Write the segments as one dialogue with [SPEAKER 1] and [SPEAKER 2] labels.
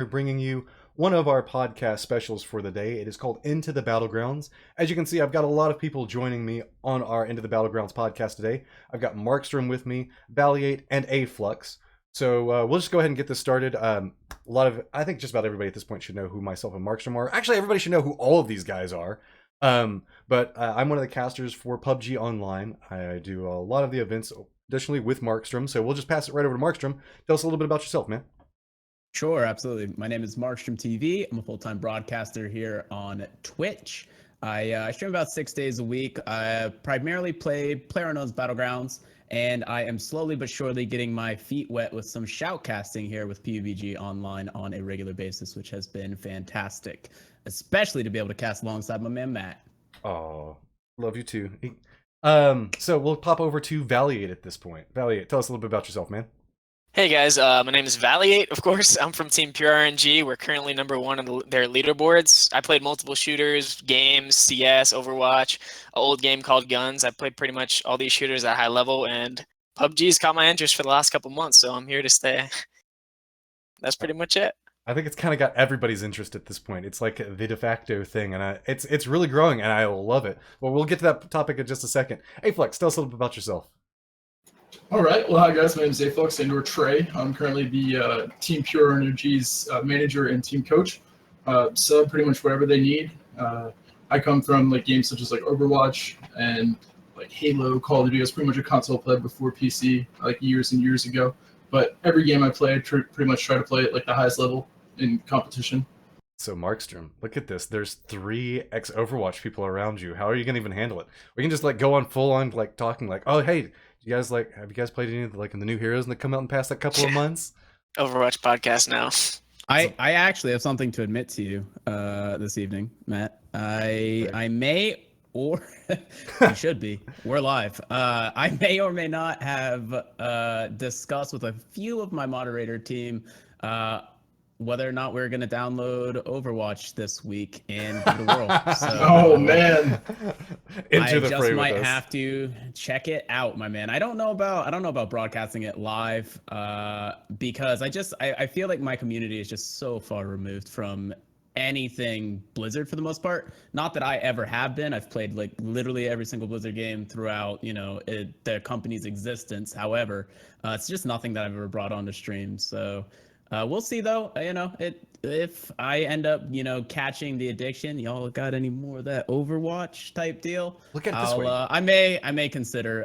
[SPEAKER 1] We're bringing you one of our podcast specials for the day. It is called Into the Battlegrounds. As you can see, I've got a lot of people joining me on our Into the Battlegrounds podcast today. I've got Markstrom with me, Valiate, and Aflux. So we'll just go ahead and get this started. I think just about everybody at this point should know who myself and Markstrom are. Actually, everybody should know who all of these guys are. But I'm one of the casters for PUBG Online. I do a lot of the events additionally with Markstrom. So we'll just pass it right over to Markstrom. Tell us a little bit about yourself, man.
[SPEAKER 2] Sure, absolutely. My name is Markstrom TV. I'm a full-time broadcaster here on Twitch. I stream about 6 days a week. I primarily play PlayerUnknown's Battlegrounds, and I am slowly but surely getting my feet wet with some shoutcasting here with PUBG Online on a regular basis, which has been fantastic, especially to be able to cast alongside my man Matt.
[SPEAKER 1] Oh, love you too. So we'll pop over to Valiate at this point. Valiate, tell us a little bit about yourself, man.
[SPEAKER 3] Hey guys, my name is Valiate, of course. I'm from Team Pure RNG. We're currently number one on their leaderboards. I played multiple shooters, games, CS, Overwatch, an old game called Guns. I played pretty much all these shooters at high level, and PUBG's caught my interest for the last couple months, so I'm here to stay. That's pretty much it.
[SPEAKER 1] I think it's kind of got everybody's interest at this point. It's like the de facto thing, and it's really growing, and I love it. Well, we'll get to that topic in just a second. Hey, Flex, tell us a little bit about yourself.
[SPEAKER 4] All right. Well, hi guys. My name is Aflux and/or Trey. I'm currently the Team Pure Energy's manager and team coach. So pretty much whatever they need. I come from like games such as like Overwatch and like Halo, Call of Duty. I was pretty much a console player before PC, like years and years ago. But every game I play, I pretty much try to play at like the highest level in competition.
[SPEAKER 1] So Markstrom, look at this. There's 3 ex-Overwatch people around you. How are you gonna even handle it? We can just like go on full on like talking like, oh hey. You guys have you guys played any of the new heroes that come out in the past couple of months?
[SPEAKER 3] Overwatch podcast now.
[SPEAKER 2] I actually have something to admit to you this evening, Matt. I may or you should be. We're live. I may or may not have discussed with a few of my moderator team whether or not we're going to download Overwatch this week and give it a whirl. So,
[SPEAKER 4] oh man,
[SPEAKER 2] I just might have to check it out, my man. I don't know about broadcasting it live because I feel like my community is just so far removed from anything Blizzard for the most part. Not that I ever have been. I've played like literally every single Blizzard game throughout, the company's existence. However, it's just nothing that I've ever brought onto stream. So. We'll see though. If I end up, catching the addiction, y'all got any more of that Overwatch type deal?
[SPEAKER 1] Look at it this way.
[SPEAKER 2] I may consider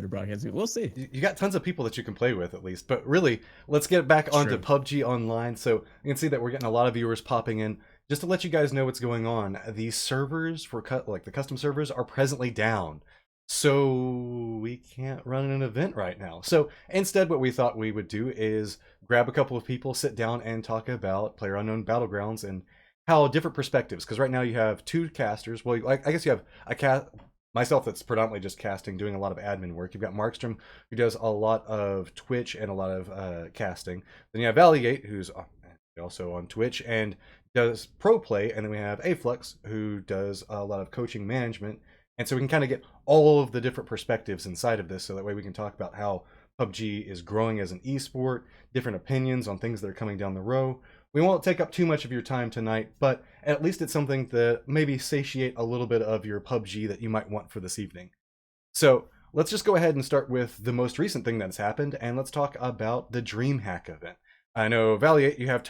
[SPEAKER 2] broadcasting. We'll see.
[SPEAKER 1] You got tons of people that you can play with at least, but really, let's get back onto PUBG Online. So you can see that we're getting a lot of viewers popping in. Just to let you guys know what's going on, these servers for the custom servers are presently down. So we can't run an event right now. So instead what we thought we would do is grab a couple of people, sit down and talk about PlayerUnknown Battlegrounds and how different perspectives, because right now you have 2 casters. Well, I guess you have myself that's predominantly just casting, doing a lot of admin work. You've got Markstrom, who does a lot of Twitch and a lot of casting. Then you have Valiate, who's also on Twitch and does pro play. And then we have Aflux, who does a lot of coaching management. And so we can kind of get all of the different perspectives inside of this, so that way we can talk about how PUBG is growing as an esport, different opinions on things that are coming down the road. We won't take up too much of your time tonight, but at least it's something that maybe satiate a little bit of your PUBG that you might want for this evening. So let's just go ahead and start with the most recent thing that's happened, and let's talk about the DreamHack event. I know, Valiate, you have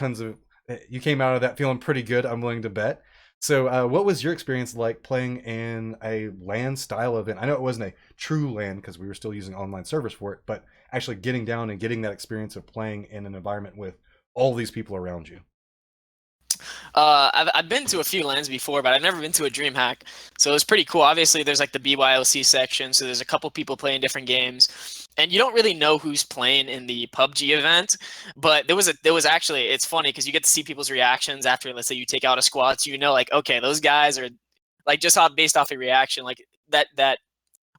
[SPEAKER 1] you came out of that feeling pretty good, I'm willing to bet. So what was your experience like playing in a LAN style event? I know it wasn't a true LAN because we were still using online servers for it, but actually getting down and getting that experience of playing in an environment with all these people around you.
[SPEAKER 3] I've been to a few LANs before, but I've never been to a DreamHack, so it was pretty cool. Obviously, there's like the BYOC section, so there's a couple people playing different games, and you don't really know who's playing in the PUBG event. But there was actually, it's funny because you get to see people's reactions after, let's say, you take out a squad, so like, okay, those guys are like just based off a reaction, like that.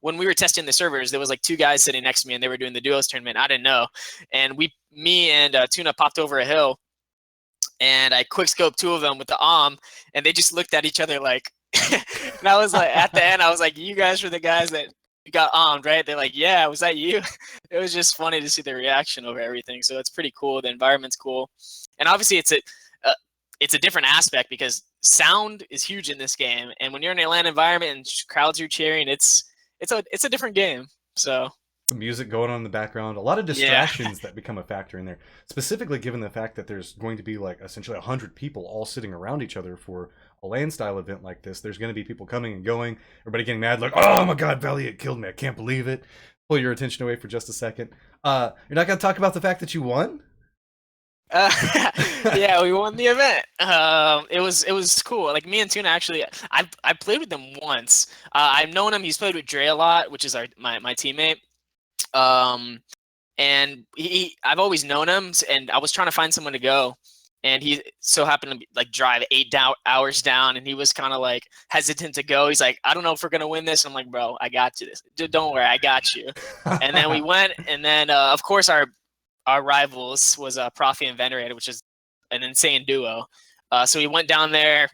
[SPEAKER 3] When we were testing the servers, there was like 2 guys sitting next to me, and they were doing the duos tournament. I didn't know, and me and Tuna popped over a hill. And I quick scoped 2 of them with the and they just looked at each other like, and I was like, at the end, I was like, you guys were the guys that got right? They're like, yeah, was that you? It was just funny to see the reaction over everything. So it's pretty cool. The environment's cool. And obviously it's it's a different aspect because sound is huge in this game, and when you're in a LAN environment and crowds are cheering, it's a different game. So
[SPEAKER 1] the music going on in the background, a lot of distractions that become a factor in there, specifically given the fact that there's going to be like essentially 100 people all sitting around each other for a LAN style event like this. There's going to be people coming and going, everybody getting mad like, oh my god, Valiant killed me, I can't believe it. Pull your attention away for just a second. You're not going to talk about the fact that you won?
[SPEAKER 3] Yeah, we won the event. It was cool. Like me and Tuna actually, I played with him once. I've known him. He's played with Dre a lot, which is my teammate. And I've always known him, and I was trying to find someone to go, and he so happened to like drive 8 hours down, and he was kind of like hesitant to go. He's like, I don't know if we're gonna win this. I'm like, bro, I got you. Don't worry, I got you. And then we went, and then of course our rivals was Profi and Venerated, which is an insane duo. So we went down there,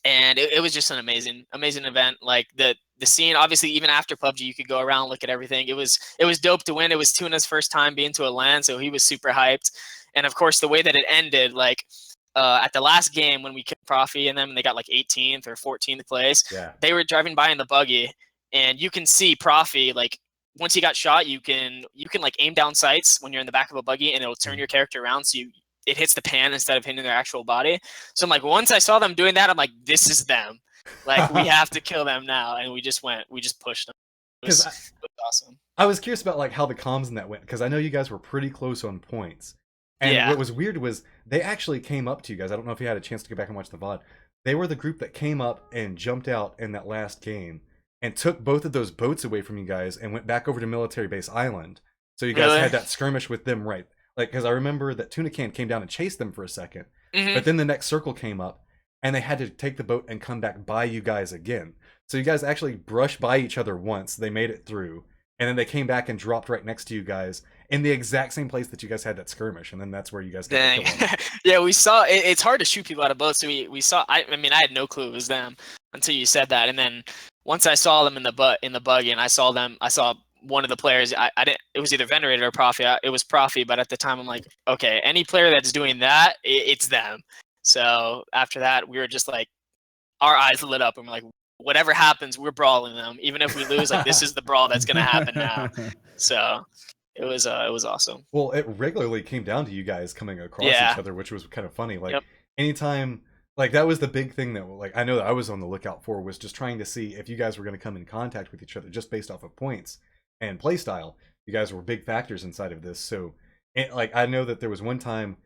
[SPEAKER 3] and it was just an amazing event. Like the scene, obviously, even after PUBG, you could go around, look at everything. It was dope to win. It was Tuna's first time being to a LAN, so he was super hyped. And of course, the way that it ended, like at the last game when we killed Profi and them, and they got like 18th or 14th place.
[SPEAKER 1] Yeah.
[SPEAKER 3] They were driving by in the buggy, and you can see Profi like once he got shot, you can like aim down sights when you're in the back of a buggy, and it'll turn your character around so it hits the pan instead of hitting their actual body. So I'm like, once I saw them doing that, I'm like, this is them. Like we have to kill them now, and we just pushed them. It was awesome.
[SPEAKER 1] I was curious about like how the comms in that went, because I know you guys were pretty close on points. And what was weird was they actually came up to you guys. I don't know if you had a chance to go back and watch the VOD. They were the group that came up and jumped out in that last game and took both of those boats away from you guys and went back over to Military Base Island. So you guys had that skirmish with them, right? Like, because I remember that Tuna Can came down and chased them for a second, but then the next circle came up, and they had to take the boat and come back by you guys again. So you guys actually brushed by each other once. They made it through, and then they came back and dropped right next to you guys in the exact same place that you guys had that skirmish, and then that's where you guys got the kill.
[SPEAKER 3] Yeah, we saw it. It's hard to shoot people out of boats, so we saw. I mean, I had no clue it was them until you said that, and then once I saw them in the buggy, and I saw one of the players. I didn't. It was either Venerated or Profi. It was Profi, but at the time I'm like, okay, any player that's doing that, it's them. So after that, we were just like, our eyes lit up, and we're like, whatever happens, we're brawling them. Even if we lose, like this is the brawl that's gonna happen now. So it was awesome.
[SPEAKER 1] Well, it regularly came down to you guys coming across each other, which was kind of funny. Like anytime, like that was the big thing that like I know that I was on the lookout for, was just trying to see if you guys were going to come in contact with each other just based off of points and play style. You guys were big factors inside of this. So like I know that there was one time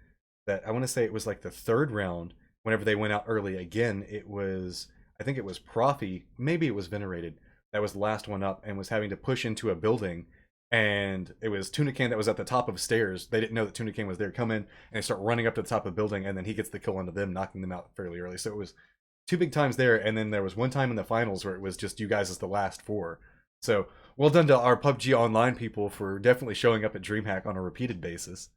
[SPEAKER 1] that I want to say it was like the third round, whenever they went out early again, I think it was Profi, maybe it was Venerated, that was the last one up and was having to push into a building, and it was Tuna Can that was at the top of stairs. They didn't know that Tuna Can was there. Come in, and they start running up to the top of the building, and then he gets the kill onto them, knocking them out fairly early. So it was 2 big times there, and then there was one time in the finals where it was just you guys as the last 4. So well done to our PUBG Online people for definitely showing up at DreamHack on a repeated basis.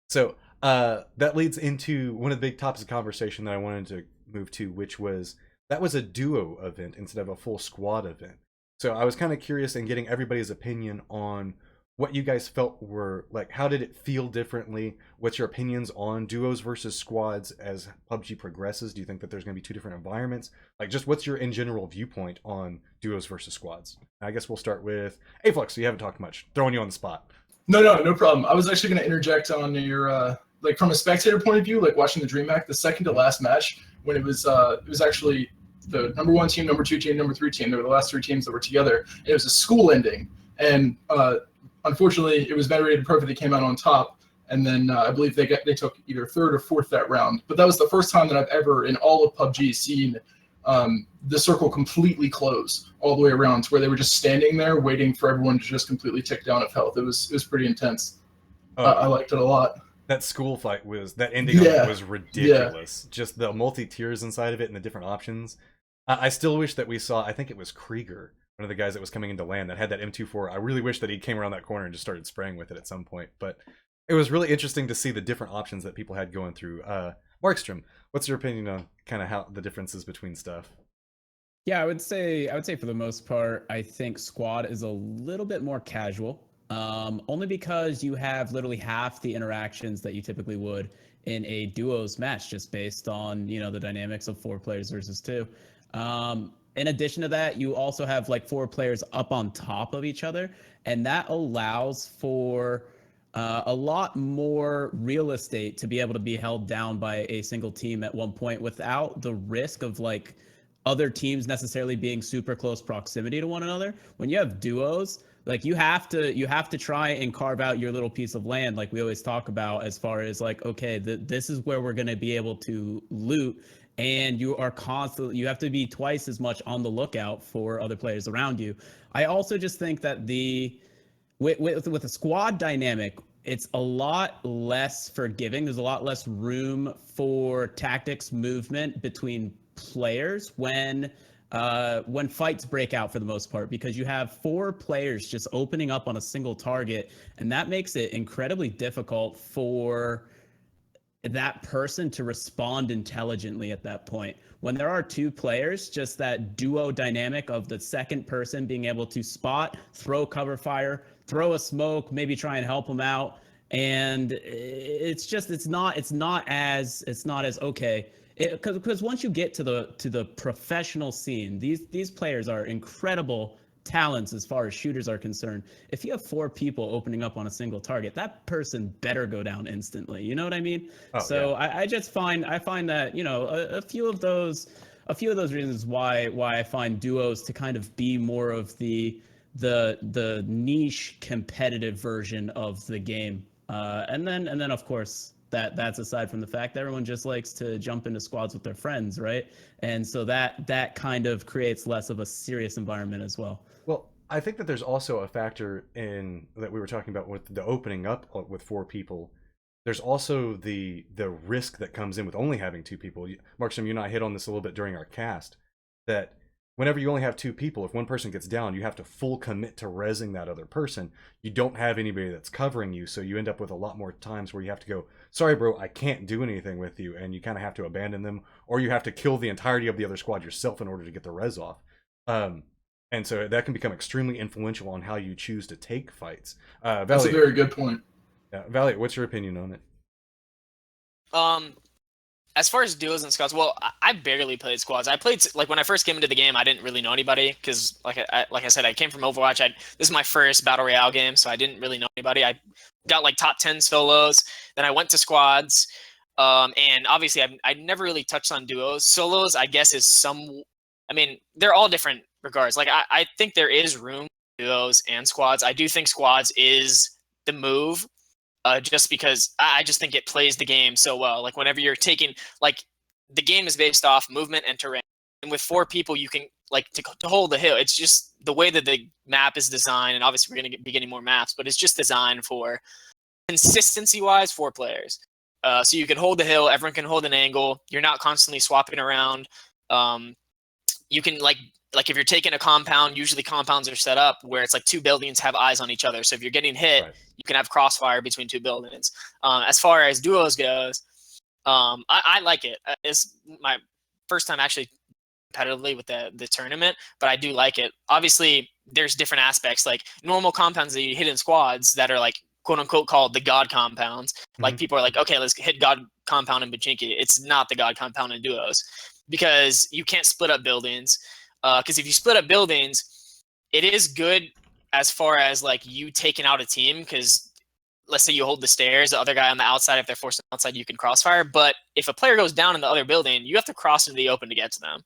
[SPEAKER 1] So that leads into one of the big topics of conversation that I wanted to move to, which was that was a duo event instead of a full squad event. So I was kind of curious in getting everybody's opinion on what you guys felt were like, how did it feel differently? What's your opinions on duos versus squads as PUBG progresses? Do you think that there's going to be 2 different environments? Like, just what's your in general viewpoint on duos versus squads? I guess we'll start with Aflux. So you haven't talked much. Throwing you on the spot.
[SPEAKER 4] No problem. I was actually going to interject on your like from a spectator point of view, like watching the DreamHack, the second to last match when it was actually the number 1 team, number 2 team, number 3 team. They were the last 3 teams that were together. It was a school ending, and unfortunately, it was Venerated Profi that came out on top, and then I believe they took either 3rd or 4th that round. But that was the first time that I've ever in all of PUBG seen the circle completely close all the way around, to where they were just standing there waiting for everyone to just completely tick down of health. It was pretty intense. I liked it a lot.
[SPEAKER 1] That school fight ending was ridiculous. Yeah. Just the multi-tiers inside of it and the different options. I still wish that we saw, I think it was Krieger, one of the guys that was coming into land that had that M24. I really wish that he came around that corner and just started spraying with it at some point. But it was really interesting to see the different options that people had going through. Markstrom, what's your opinion on kind of how the differences between stuff?
[SPEAKER 2] Yeah, I would say for the most part, I think squad is a little bit more casual. Only because you have literally half the interactions that you typically would in a duos match, just based on, the dynamics of 4 players versus 2. In addition to that, you also have like 4 players up on top of each other, and that allows for a lot more real estate to be able to be held down by a single team at one point without the risk of like other teams necessarily being super close proximity to one another. When you have duos, like you have to try and carve out your little piece of land, like we always talk about, as far as like, okay, this is where we're going to be able to loot, and you have to be twice as much on the lookout for other players around you. I also just think that with a squad dynamic, it's a lot less forgiving. There's a lot less room for tactics movement between players when fights break out, for the most part, because you have 4 players just opening up on a single target, and that makes it incredibly difficult for that person to respond intelligently at that point. When there are 2 players, just that duo dynamic of the second person being able to spot, throw cover fire, throw a smoke, maybe try and help them out, and it's not as okay. Because once you get to the professional scene, these players are incredible talents as far as shooters are concerned. If you have 4 people opening up on a single target, that person better go down instantly. You know what I mean?
[SPEAKER 1] Oh,
[SPEAKER 2] so
[SPEAKER 1] yeah.
[SPEAKER 2] I find that, a few of those reasons why I find duos to kind of be more of the niche competitive version of the game. And then of course, that's aside from the fact that everyone just likes to jump into squads with their friends, right? And so that kind of creates less of a serious environment as well.
[SPEAKER 1] Well, I think that there's also a factor in that we were talking about with the opening up with 4 people. There's also the risk that comes in with only having 2 people. Markstrom, you and I hit on this a little bit during our cast, that whenever you only have 2 people, if one person gets down, you have to full commit to rezzing that other person. You don't have anybody that's covering you, so you end up with a lot more times where you have to go, sorry bro, I can't do anything with you, and you kind of have to abandon them, or you have to kill the entirety of the other squad yourself in order to get the res off. And so that can become extremely influential on how you choose to take fights.
[SPEAKER 4] That's a very good point.
[SPEAKER 1] Yeah, Valiant, what's your opinion on it?
[SPEAKER 3] As far as duos and squads, well, I barely played squads. I played, like, when I first came into the game, I didn't really know anybody because, like I said, I came from Overwatch. This is my first Battle Royale game, so I didn't really know anybody. I got, like, top 10 solos. Then I went to squads. And obviously, I never really touched on duos. Solos, I guess, they're all different regards. Like, I think there is room for duos and squads. I do think squads is the move. Just because I just think it plays the game so well. Like, whenever you're taking, like, the game is based off movement and terrain, and with 4 people, you can, like, to hold the hill. It's just the way that the map is designed, and obviously we're going to be getting more maps, but it's just designed for consistency-wise 4 players. So you can hold the hill, everyone can hold an angle. You're not constantly swapping around. You can, like if you're taking a compound, usually compounds are set up where it's like 2 buildings have eyes on each other. So if you're getting hit, right, you can have crossfire between 2 buildings. As far as duos goes, I like it. It's my first time actually competitively with the tournament, but I do like it. Obviously, there's different aspects, like normal compounds that you hit in squads that are, like, quote unquote, called the God compounds. Mm-hmm. Like, people are like, okay, let's hit God compound in Pachinki. It's not the God compound in duos because you can't split up buildings. Because if you split up buildings, it is good as far as, like, you taking out a team, because let's say you hold the stairs, the other guy on the outside, if they're forced outside, you can crossfire. But if a player goes down in the other building, you have to cross into the open to get to them,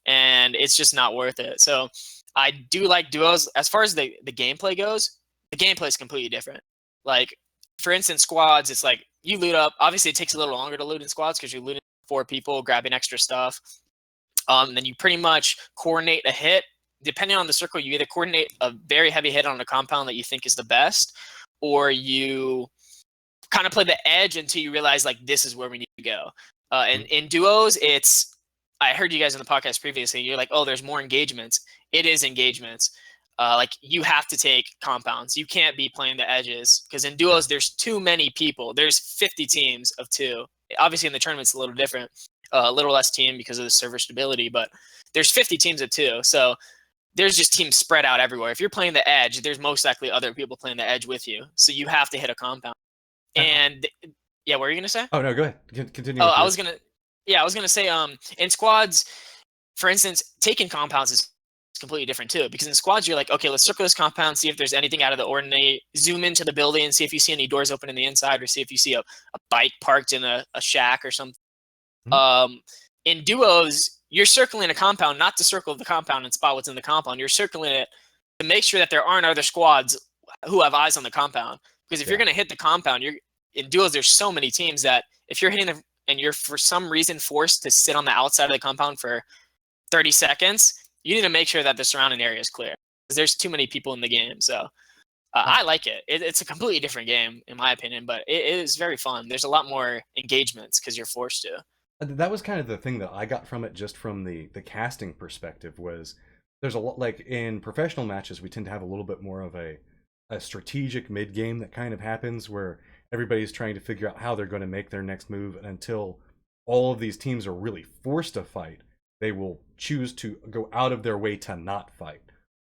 [SPEAKER 3] and it's just not worth it. So I do like duos. As far as the gameplay goes, the gameplay is completely different. Like, for instance, squads, it's like you loot up. Obviously, it takes a little longer to loot in squads because you're looting 4 people, grabbing extra stuff. Then you pretty much coordinate a hit. Depending on the circle, you either coordinate a very heavy hit on a compound that you think is the best, or you kind of play the edge until you realize, like, this is where we need to go. And in duos, I heard you guys in the podcast previously, you're like, oh, there's more engagements. It is engagements. Like, you have to take compounds. You can't be playing the edges, because in duos, there's too many people. There's 50 teams of 2. Obviously, in the tournament, it's a little different. A little less team because of the server stability, but there's 50 teams of 2. So there's just teams spread out everywhere. If you're playing the edge, there's most likely other people playing the edge with you. So you have to hit a compound. And Yeah, what were you gonna say?
[SPEAKER 1] Oh no, go ahead. Continue.
[SPEAKER 3] Oh, I was gonna say, in squads, for instance, taking compounds is completely different too. Because in squads, you're like, okay, let's circle this compound, see if there's anything out of the ordinary. Zoom into the building and see if you see any doors open in the inside, or see if you see a bike parked in a shack or something. Mm-hmm. In duos, you're circling a compound, not to circle the compound and spot what's in the compound. You're circling it to make sure that there aren't other squads who have eyes on the compound. Because if you're going to hit the compound, in duos, there's so many teams that if you're hitting and you're for some reason forced to sit on the outside of the compound for 30 seconds, you need to make sure that the surrounding area is clear. Because there's too many people in the game. So I like it. It's a completely different game, in my opinion, but it is very fun. There's a lot more engagements because you're forced to.
[SPEAKER 1] That was kind of the thing that I got from it, just from the casting perspective, was there's a lot, like in professional matches, we tend to have a little bit more of a strategic mid game that kind of happens where everybody's trying to figure out how they're going to make their next move, and until all of these teams are really forced to fight, they will choose to go out of their way to not fight.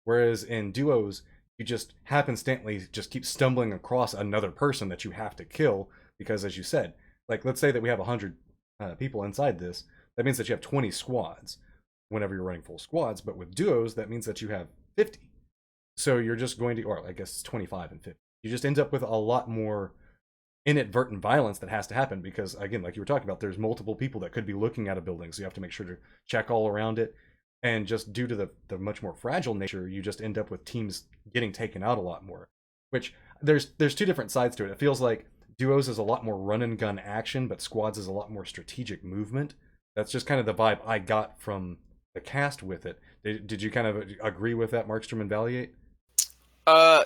[SPEAKER 1] Whereas in duos, you just happenstantly just keep stumbling across another person that you have to kill, because as you said, like let's say that we have 100 people inside this, that means that you have 20 squads whenever you're running full squads, but with duos, that means that you have 50. So you're just going to, or I guess it's 25 and 50. You just end up with a lot more inadvertent violence that has to happen because, again, like you were talking about, there's multiple people that could be looking at a building, so you have to make sure to check all around it. And just due to the much more fragile nature, you just end up with teams getting taken out a lot more. Which, there's two different sides to it. It feels like duos is a lot more run and gun action, but squads is a lot more strategic movement. That's just kind of the vibe I got from the cast with it. Did you kind of agree with that, Markstrom and Valiate?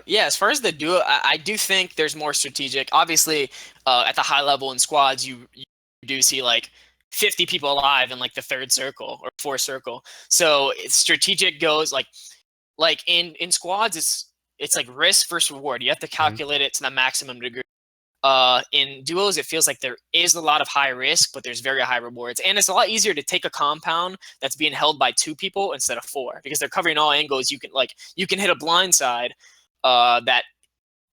[SPEAKER 3] Yeah, as far as the duo, I do think there's more strategic. Obviously, at the high level in squads, you do see like 50 people alive in like the third circle or fourth circle. So strategic goes like in squads, it's like risk versus reward. You have to calculate it to the maximum degree. In duos, it feels like there is a lot of high risk, but there's very high rewards. And it's a lot easier to take a compound that's being held by 2 people instead of 4, because they're covering all angles. You can hit a blind side that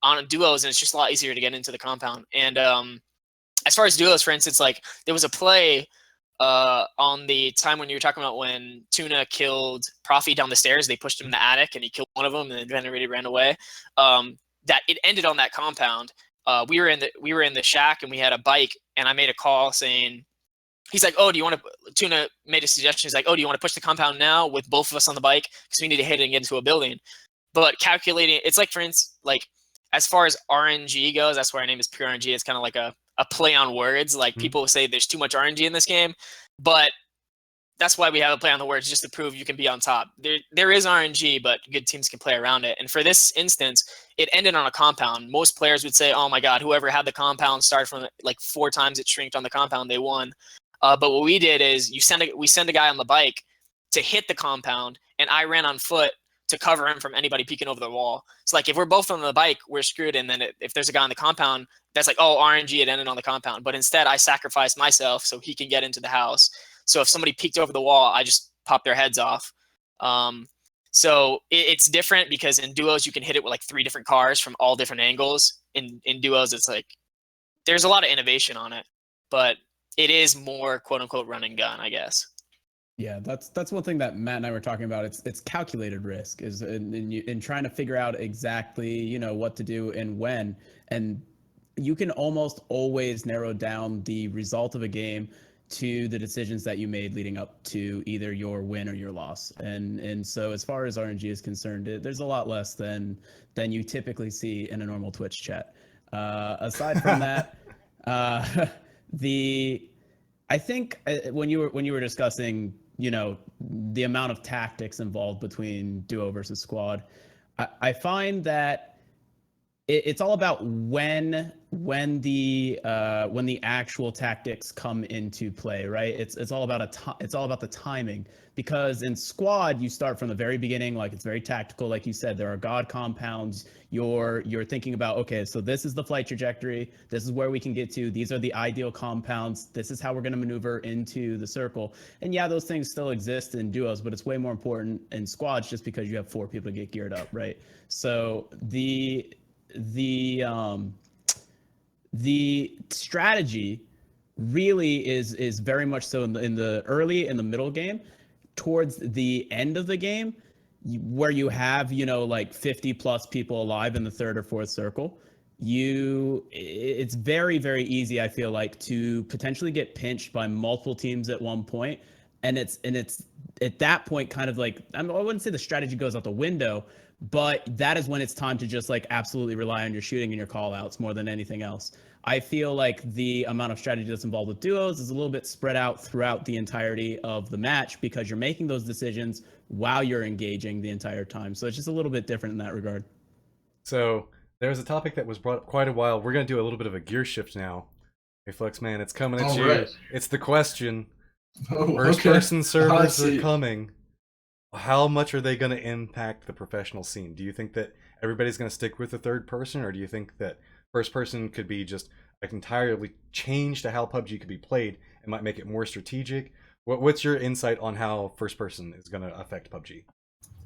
[SPEAKER 3] on duos, and it's just a lot easier to get into the compound. And as far as duos, for instance, like there was a play on the time when you were talking about when Tuna killed Profi down the stairs. They pushed him in the attic and he killed one of them, and then Venerated ran away. That it ended on that compound. We were in the shack and we had a bike, and I made a call saying, he's like, oh, do you want to, Tuna made a suggestion. He's like, oh, do you want to push the compound now with both of us on the bike? Because we need to hit it and get into a building. But calculating, it's like, for instance, like as far as RNG goes, that's why our name is pure RNG. It's kind of like a play on words. Like people say there's too much RNG in this game, but that's why we have a play on the words, just to prove you can be on top. There is RNG, but good teams can play around it. And for this instance, it ended on a compound. Most players would say, oh my God, whoever had the compound start from like 4 times it shrinked on the compound, they won. But what we did is we send a guy on the bike to hit the compound, and I ran on foot to cover him from anybody peeking over the wall. So like if we're both on the bike, we're screwed. And then if there's a guy on the compound, that's like, oh, RNG, it ended on the compound. But instead I sacrificed myself so he can get into the house. So if somebody peeked over the wall, I just pop their heads off. So it's different because in duos, you can hit it with like 3 different cars from all different angles. In duos, it's like, there's a lot of innovation on it, but it is more quote unquote run and gun, I guess.
[SPEAKER 2] Yeah, that's one thing that Matt and I were talking about. It's calculated risk is in trying to figure out exactly, what to do and when. And you can almost always narrow down the result of a game to the decisions that you made leading up to either your win or your loss. And so as far as RNG is concerned, there's a lot less than you typically see in a normal Twitch chat. Aside from that, I think when you were discussing, the amount of tactics involved between duo versus squad, I find that it's all about when the actual tactics come into play, right? It's all about the timing, because in squad you start from the very beginning, like it's very tactical, like you said, there are god compounds. You're thinking about, okay, so this is the flight trajectory, this is where we can get to, these are the ideal compounds, this is how we're going to maneuver into the circle. And yeah, those things still exist in duos, but it's way more important in squads just because you have 4 people to get geared up, right? So the the strategy really is very much so in the early and the middle game. Towards the end of the game, where you have, like 50 plus people alive in the third or fourth circle, it's very, very easy, I feel like, to potentially get pinched by multiple teams at one point. And it's at that point kind of like, I wouldn't say the strategy goes out the window, but that is when it's time to just like absolutely rely on your shooting and your call outs more than anything else. I feel like the amount of strategy that's involved with duos is a little bit spread out throughout the entirety of the match, because you're making those decisions while you're engaging the entire time. So it's just a little bit different in that regard.
[SPEAKER 1] So there's a topic that was brought up quite a while. We're going to do a little bit of a gear shift now. Hey, Flex, man, it's coming at you. Right. It's the question. First-person servers are coming. How much are they going to impact the professional scene? Do you think that everybody's going to stick with the third person, or do you think that first person could be just like entirely changed to how PUBG could be played and might make it more strategic? What's your insight on how first person is going to affect PUBG?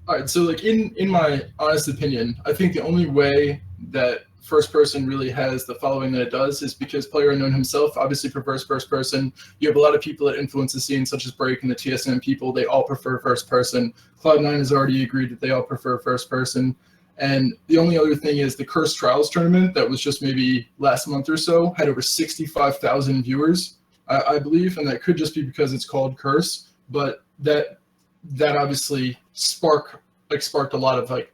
[SPEAKER 4] All right, so like in my honest opinion, I think the only way that first person really has the following that it does is because PlayerUnknown himself obviously prefers first person. You have a lot of people that influence the scene, such as Break and the TSM people. They all prefer first person. Cloud9 has already agreed that they all prefer first person. And the only other thing is the Curse Trials tournament that was just maybe last month or so had over 65,000 viewers, I believe, and that could just be because it's called Curse. But that obviously sparked a lot of, like,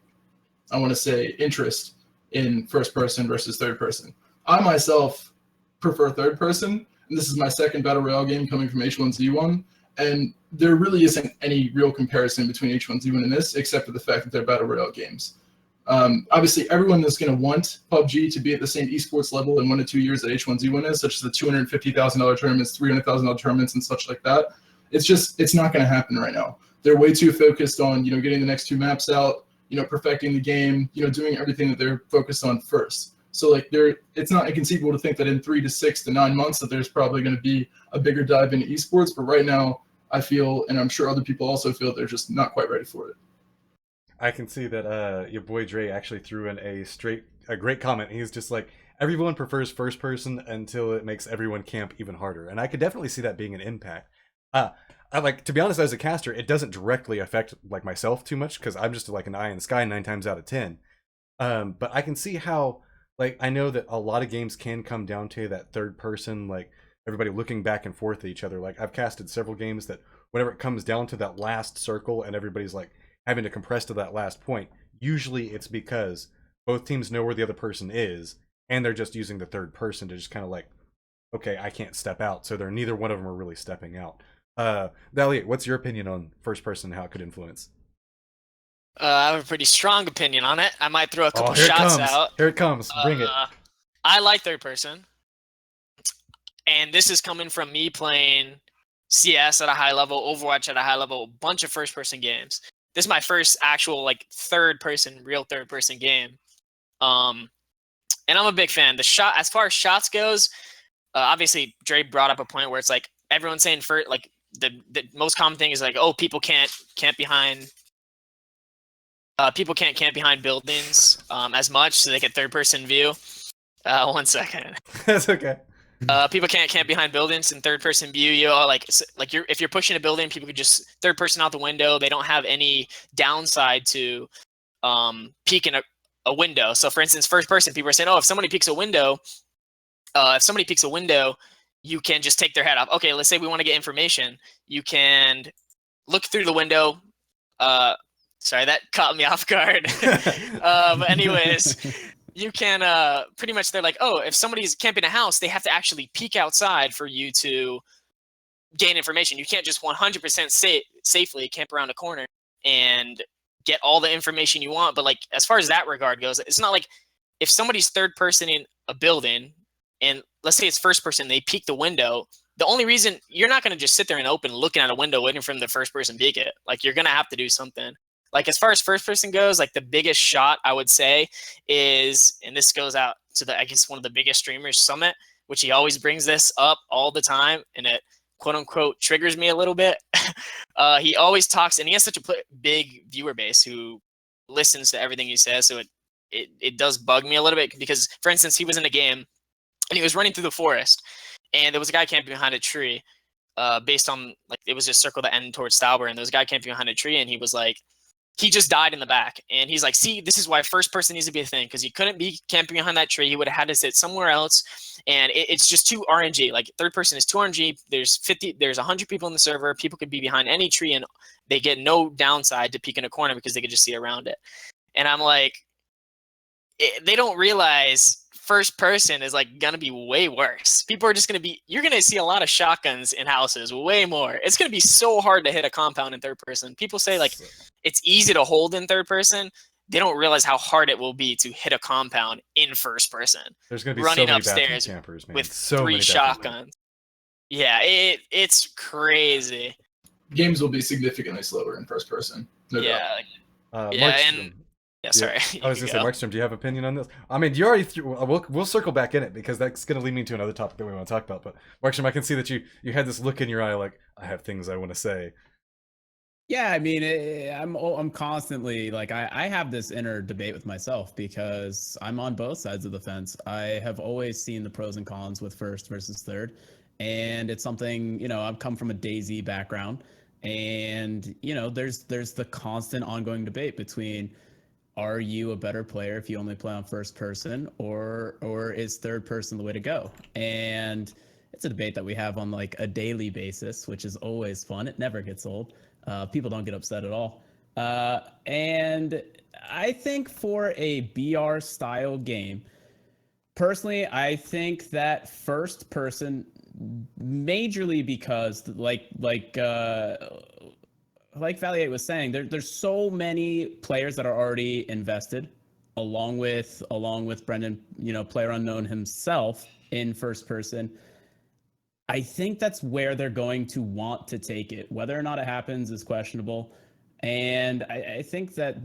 [SPEAKER 4] I want to say, interest in first person versus third person. I myself prefer third person, and this is my second Battle Royale game coming from H1Z1, and there really isn't any real comparison between H1Z1 and this, except for the fact that they're Battle Royale games. Obviously, everyone is going to want PUBG to be at the same esports level in 1 to 2 years that H1Z1 is, such as the $250,000 tournaments, $300,000 tournaments, and such like that. It's not going to happen right now. They're way too focused on, getting the next 2 maps out, perfecting the game, doing everything that they're focused on first. So like it's not inconceivable to think that in 3 to 6 to 9 months that there's probably going to be a bigger dive into esports. But right now, I feel, and I'm sure other people also feel, they're just not quite ready for it.
[SPEAKER 1] I can see that your boy Dre actually threw in a great comment. He's just like, everyone prefers first person until it makes everyone camp even harder. And I could definitely see that being an impact. I like, to be honest, as a caster, it doesn't directly affect like myself too much, because I'm just like an eye in the sky 9 times out of 10. But I can see how, like, I know that a lot of games can come down to that third person, like everybody looking back and forth at each other. Like, I've casted several games that whenever it comes down to that last circle and everybody's like having to compress to that last point, usually it's because both teams know where the other person is and they're just using the third person to just kind of like, okay, I can't step out. So they're neither one of them are really stepping out. Elliot, what's your opinion on first person and how it could influence?
[SPEAKER 3] I have a pretty strong opinion on it. I might throw a couple shots out.
[SPEAKER 1] Here it comes. Bring it.
[SPEAKER 3] I like third person. And this is coming from me playing CS at a high level, Overwatch at a high level, a bunch of first person games. This is my first actual like real third person game. And I'm a big fan. As far as shots goes, obviously Dre brought up a point where it's like everyone's saying like the most common thing is like, oh, people can't camp behind buildings as much, so they get third person view. 1 second.
[SPEAKER 1] That's okay.
[SPEAKER 3] People can't camp behind buildings in third person view. If you're pushing a building, people could just third person out the window. They don't have any downside to peeking a window. So for instance, first person, people are saying, oh, if somebody peeks a window, you can just take their head off. Okay, let's say we want to get information. You can look through the window. Sorry, that caught me off guard. But anyways, you can pretty much, they're like, oh, if somebody's camping a house, they have to actually peek outside for you to gain information. You can't just 100% safely camp around a corner and get all the information you want. But like, as far as that regard goes, it's not like if somebody's third person in a building and let's say it's first person, they peek the window. The only reason you're not going to just sit there and open looking at a window waiting for the first person peek it. Like, you're going to have to do something. Like, as far as first person goes, like the biggest shot I would say is, and this goes out to I guess one of the biggest streamers, Summit, which he always brings this up all the time, and it quote unquote triggers me a little bit. He always talks, and he has such a big viewer base who listens to everything he says. So it does bug me a little bit because, for instance, he was in a game and he was running through the forest, and there was a guy camping behind a tree. Based on like it was just circle that ended towards Stauber, and there was a guy camping behind a tree, and he was like, he just died in the back, and he's like, see, this is why first person needs to be a thing, because he couldn't be camping behind that tree. He would have had to sit somewhere else, and it's just too RNG. Like third person is too RNG. There's 100 people in the server. People could be behind any tree, and they get no downside to peek in a corner because they could just see around it. And I'm like, they don't realize first person is like gonna be way worse. People are just gonna be, you're gonna see a lot of shotguns in houses, way more. It's gonna be so hard to hit a compound in third person. People say like it's easy to hold in third person. They don't realize how hard it will be to hit a compound in first person.
[SPEAKER 1] There's gonna be
[SPEAKER 3] running
[SPEAKER 1] so many
[SPEAKER 3] upstairs
[SPEAKER 1] campers, man.
[SPEAKER 3] with
[SPEAKER 1] so
[SPEAKER 3] 3 shotguns. Yeah, it's crazy.
[SPEAKER 4] Games will be significantly slower in first person. No
[SPEAKER 3] yeah,
[SPEAKER 4] doubt.
[SPEAKER 3] Yeah, sorry.
[SPEAKER 1] I was gonna say, Markstrom, do you have an opinion on this? I mean, you already threw. We'll circle back in it because that's gonna lead me to another topic that we want to talk about. But Markstrom, I can see that you had this look in your eye, like I have things I want to say.
[SPEAKER 2] Yeah, I mean, I'm constantly like I have this inner debate with myself because I'm on both sides of the fence. I have always seen the pros and cons with first versus third, and it's something, you know, I've come from a DayZ background, and you know, there's the constant ongoing debate between, are you a better player if you only play on first person, or is third person the way to go? And it's a debate that we have on like a daily basis, which is always fun. It never gets old. People don't get upset at all. And I think for a BR style game, personally, I think that first person, majorly because like Valier was saying, there's so many players that are already invested, along with Brendan, you know, Player Unknown himself in first person. I think that's where they're going to want to take it. Whether or not it happens is questionable, and I think that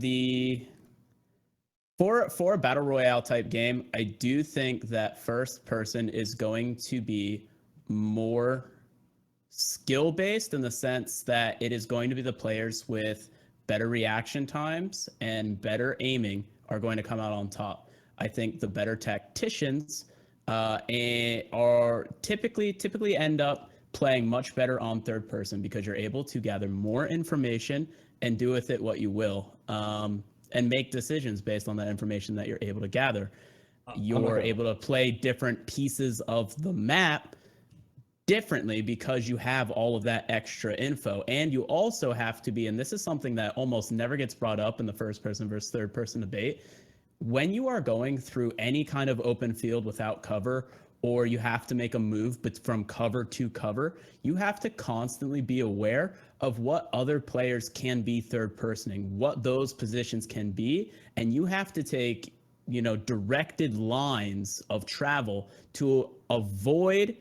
[SPEAKER 2] for a battle royale type game, I do think that first person is going to be more skill based in the sense that it is going to be the players with better reaction times and better aiming are going to come out on top. I think the better tacticians are typically end up playing much better on third person because you're able to gather more information and do with it what you will, and make decisions based on that information that you're able to gather. You're able to play different pieces of the map differently because you have all of that extra info. And you also have to be, and this is something that almost never gets brought up in the first person versus third person debate, when you are going through any kind of open field without cover, or you have to make a move but from cover to cover, you have to constantly be aware of what other players can be third personing, what those positions can be, and you have to take, you know, directed lines of travel to avoid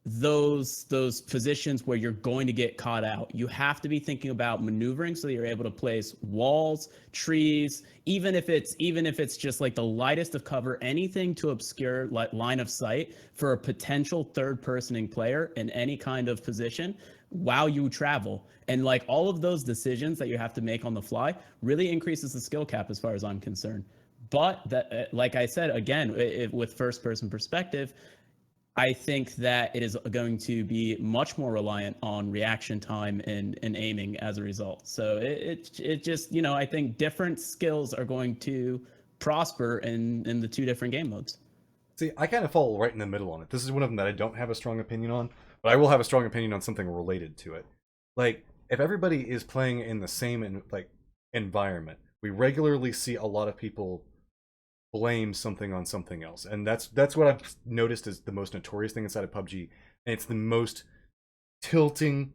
[SPEAKER 2] those positions where you're going to get caught out. You have to be thinking about maneuvering so that you're able to place walls, trees, even if it's just like the lightest of cover, anything to obscure line of sight for a potential third personing player in any kind of position while you travel. And like all of those decisions that you have to make on the fly really increases the skill cap as far as I'm concerned. But that, like I said, again, with first person perspective, I think that it is going to be much more reliant on reaction time and aiming as a result. So it just, you know, I think different skills are going to prosper in the two different game modes.
[SPEAKER 1] See, I kind of fall right in the middle on it. This is one of them that I don't have a strong opinion on, but I will have a strong opinion on something related to it. Like, if everybody is playing in the same environment, we regularly see a lot of people blame something on something else, and that's what I've noticed is the most notorious thing inside of PUBG, and it's the most tilting,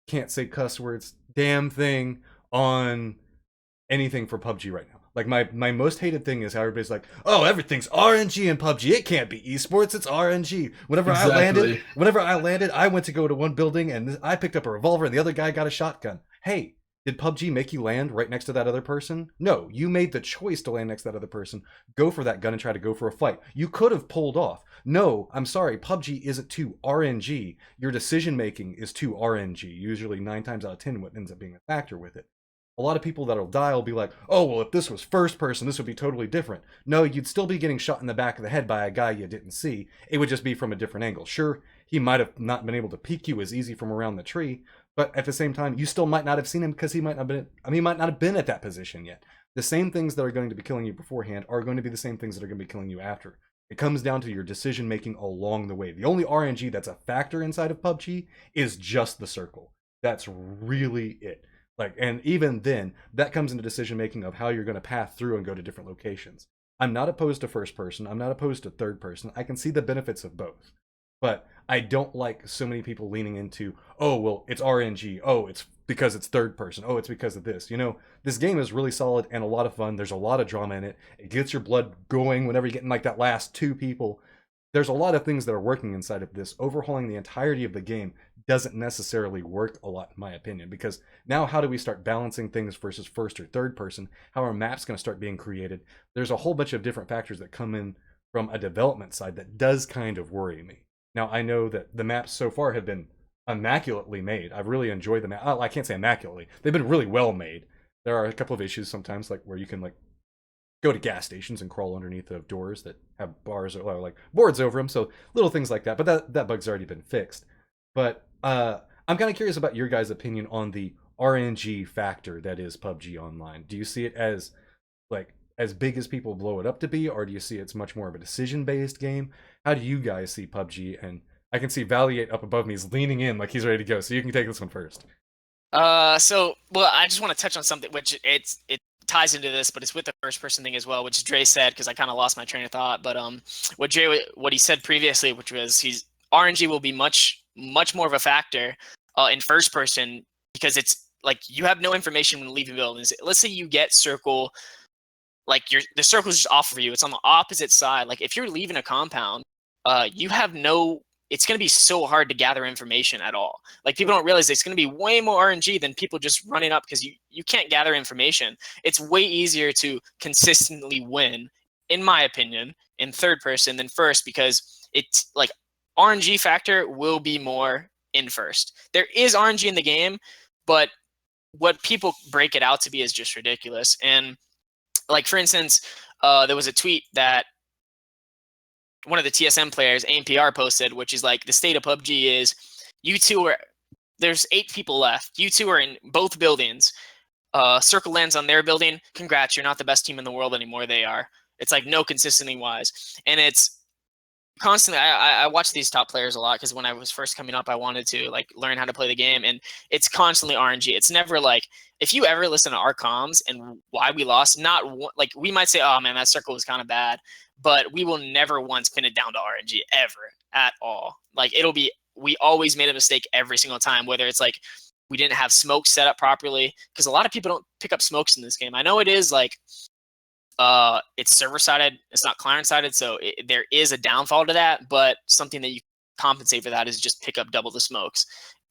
[SPEAKER 1] can't say cuss words, damn thing on anything for PUBG right now. Like my most hated thing is how everybody's like, oh, everything's RNG in PUBG. It can't be esports. It's RNG. Whenever I landed, I went to go to one building and I picked up a revolver and the other guy got a shotgun. Hey, did PUBG make you land right next to that other person? No, you made the choice to land next to that other person, go for that gun and try to go for a fight. You could have pulled off. No, I'm sorry, PUBG isn't too RNG. Your decision making is too RNG. Usually 9 times out of 10 what ends up being a factor with it. A lot of people that'll die will be like, oh, well, if this was first person, this would be totally different. No, you'd still be getting shot in the back of the head by a guy you didn't see. It would just be from a different angle. Sure, he might have not been able to peek you as easy from around the tree, but at the same time, you still might not have seen him because he might not have been at that position yet. The same things that are going to be killing you beforehand are going to be the same things that are going to be killing you after. It comes down to your decision making along the way. The only RNG that's a factor inside of PUBG is just the circle. That's really it. Like, and even then, that comes into decision making of how you're going to path through and go to different locations. I'm not opposed to first person. I'm not opposed to third person. I can see the benefits of both. But I don't like so many people leaning into, oh, well, it's RNG. Oh, it's because it's third person. Oh, it's because of this. You know, this game is really solid and a lot of fun. There's a lot of drama in it. It gets your blood going whenever you're getting like that last 2 people. There's a lot of things that are working inside of this. Overhauling the entirety of the game doesn't necessarily work a lot, in my opinion, because now how do we start balancing things versus first or third person? How are maps going to start being created? There's a whole bunch of different factors that come in from a development side that does kind of worry me. Now, I know that the maps so far have been immaculately made. I've really enjoyed the map. I can't say immaculately. They've been really well made. There are a couple of issues sometimes, like where you can like go to gas stations and crawl underneath of doors that have bars or like boards over them. So little things like that. But that bug's already been fixed. But I'm kind of curious about your guys' opinion on the RNG factor that is PUBG Online. Do you see it as like as big as people blow it up to be, or do you see it's much more of a decision-based game? How do you guys see PUBG? And I can see Valiate up above me is leaning in like he's ready to go. So you can take this one first.
[SPEAKER 3] I just want to touch on something which it ties into this, but it's with the first person thing as well, which Dre said, because I kind of lost my train of thought. But what he said previously, which was RNG will be much more of a factor in first person, because it's like you have no information when leaving buildings. Let's say you get circle, like the circle's just off of you. It's on the opposite side. Like if you're leaving a compound, you have no. It's going to be so hard to gather information at all. Like people don't realize it's going to be way more RNG than people just running up because you can't gather information. It's way easier to consistently win, in my opinion, in third person than first, because it's like RNG factor will be more in first. There is RNG in the game, but what people break it out to be is just ridiculous. And like, for instance, there was a tweet that one of the TSM players, AMPR, posted, which is like, the state of PUBG is there's 8 people left. You two are in both buildings. Circle lands on their building. Congrats, you're not the best team in the world anymore. They are. It's like no consistency wise. And it's constantly, I watch these top players a lot because when I was first coming up, I wanted to like learn how to play the game, and it's constantly RNG. It's never like, if you ever listen to our comms and why we lost, like we might say, oh man, that circle was kind of bad, but we will never once pin it down to RNG ever at all. Like we always made a mistake every single time, whether it's like we didn't have smoke set up properly, because a lot of people don't pick up smokes in this game. I know it is like, it's server sided, it's not client sided, so there is a downfall to that, but something that you compensate for that is just pick up double the smokes.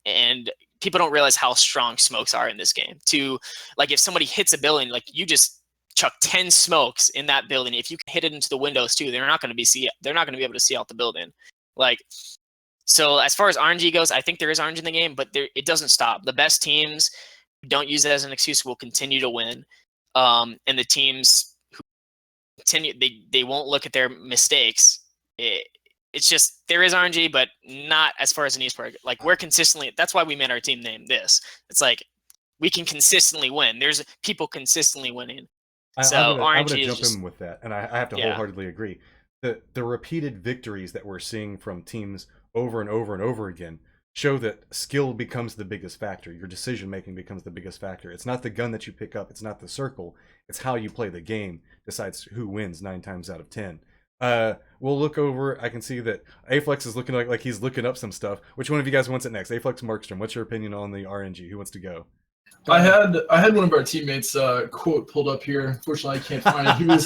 [SPEAKER 3] And people don't realize how strong smokes are in this game. To like, if somebody hits a building, like you just chuck 10 smokes in that building, if you can hit it into the windows too, they're not going to be able to see out the building. Like, so as far as RNG goes, I think there is RNG in the game, but it doesn't stop. The best teams who don't use it as an excuse will continue to win, and the teams they won't look at their mistakes. It's just, there is RNG, but not as far as an esport. Like we're consistently, that's why we made our team name this. It's like we can consistently win. There's people consistently winning.
[SPEAKER 1] I'm gonna jump in with that, and I have to wholeheartedly agree. The repeated victories that we're seeing from teams over and over and over again show that skill becomes the biggest factor. Your decision making becomes the biggest factor. It's not the gun that you pick up, it's not the circle, it's how you play the game decides who wins 9 times out of 10. We'll look over. I can see that Aflex is looking like he's looking up some stuff. Which one of you guys wants it next? Aflex, Markstrom, what's your opinion on the RNG? Who wants to go?
[SPEAKER 4] I had one of our teammates quote pulled up here. Unfortunately, I can't find it. He was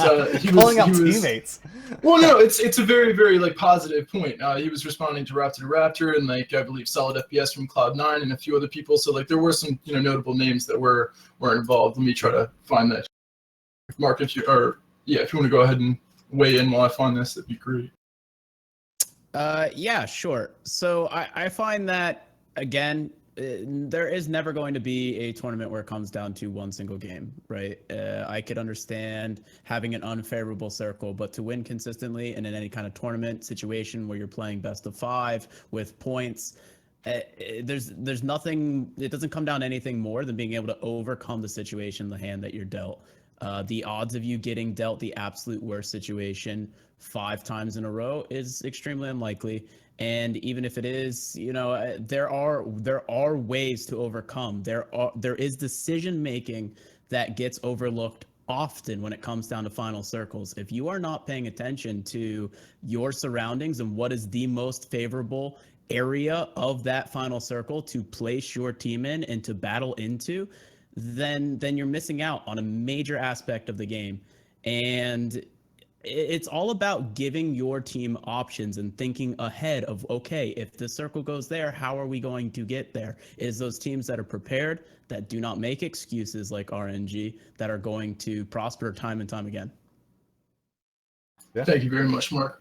[SPEAKER 1] calling out teammates.
[SPEAKER 4] Well, no, it's a very, very like positive point. He was responding to Raptor to Raptor, and like I believe Solid FPS from Cloud9 and a few other people. So like there were some notable names that were involved. Let me try to find that. Mark, if you want to go ahead and weigh in while I find this, that'd be great.
[SPEAKER 2] Yeah, sure. So I find that, again, there is never going to be a tournament where it comes down to one single game, right? I could understand having an unfavorable circle, but to win consistently and in any kind of tournament situation where you're playing best of 5 with points, there's nothing. It doesn't come down to anything more than being able to overcome the situation, the hand that you're dealt. The odds of you getting dealt the absolute worst situation 5 times in a row is extremely unlikely. And even if it is, there are ways to overcome. There is decision making that gets overlooked often when it comes down to final circles. If you are not paying attention to your surroundings and what is the most favorable area of that final circle to place your team in and to battle into, then you're missing out on a major aspect of the game. And it's all about giving your team options and thinking ahead of, okay, if the circle goes there, how are we going to get there? Is those teams that are prepared, that do not make excuses like RNG, that are going to prosper time and time again.
[SPEAKER 4] Yeah. Thank you very much, Mark.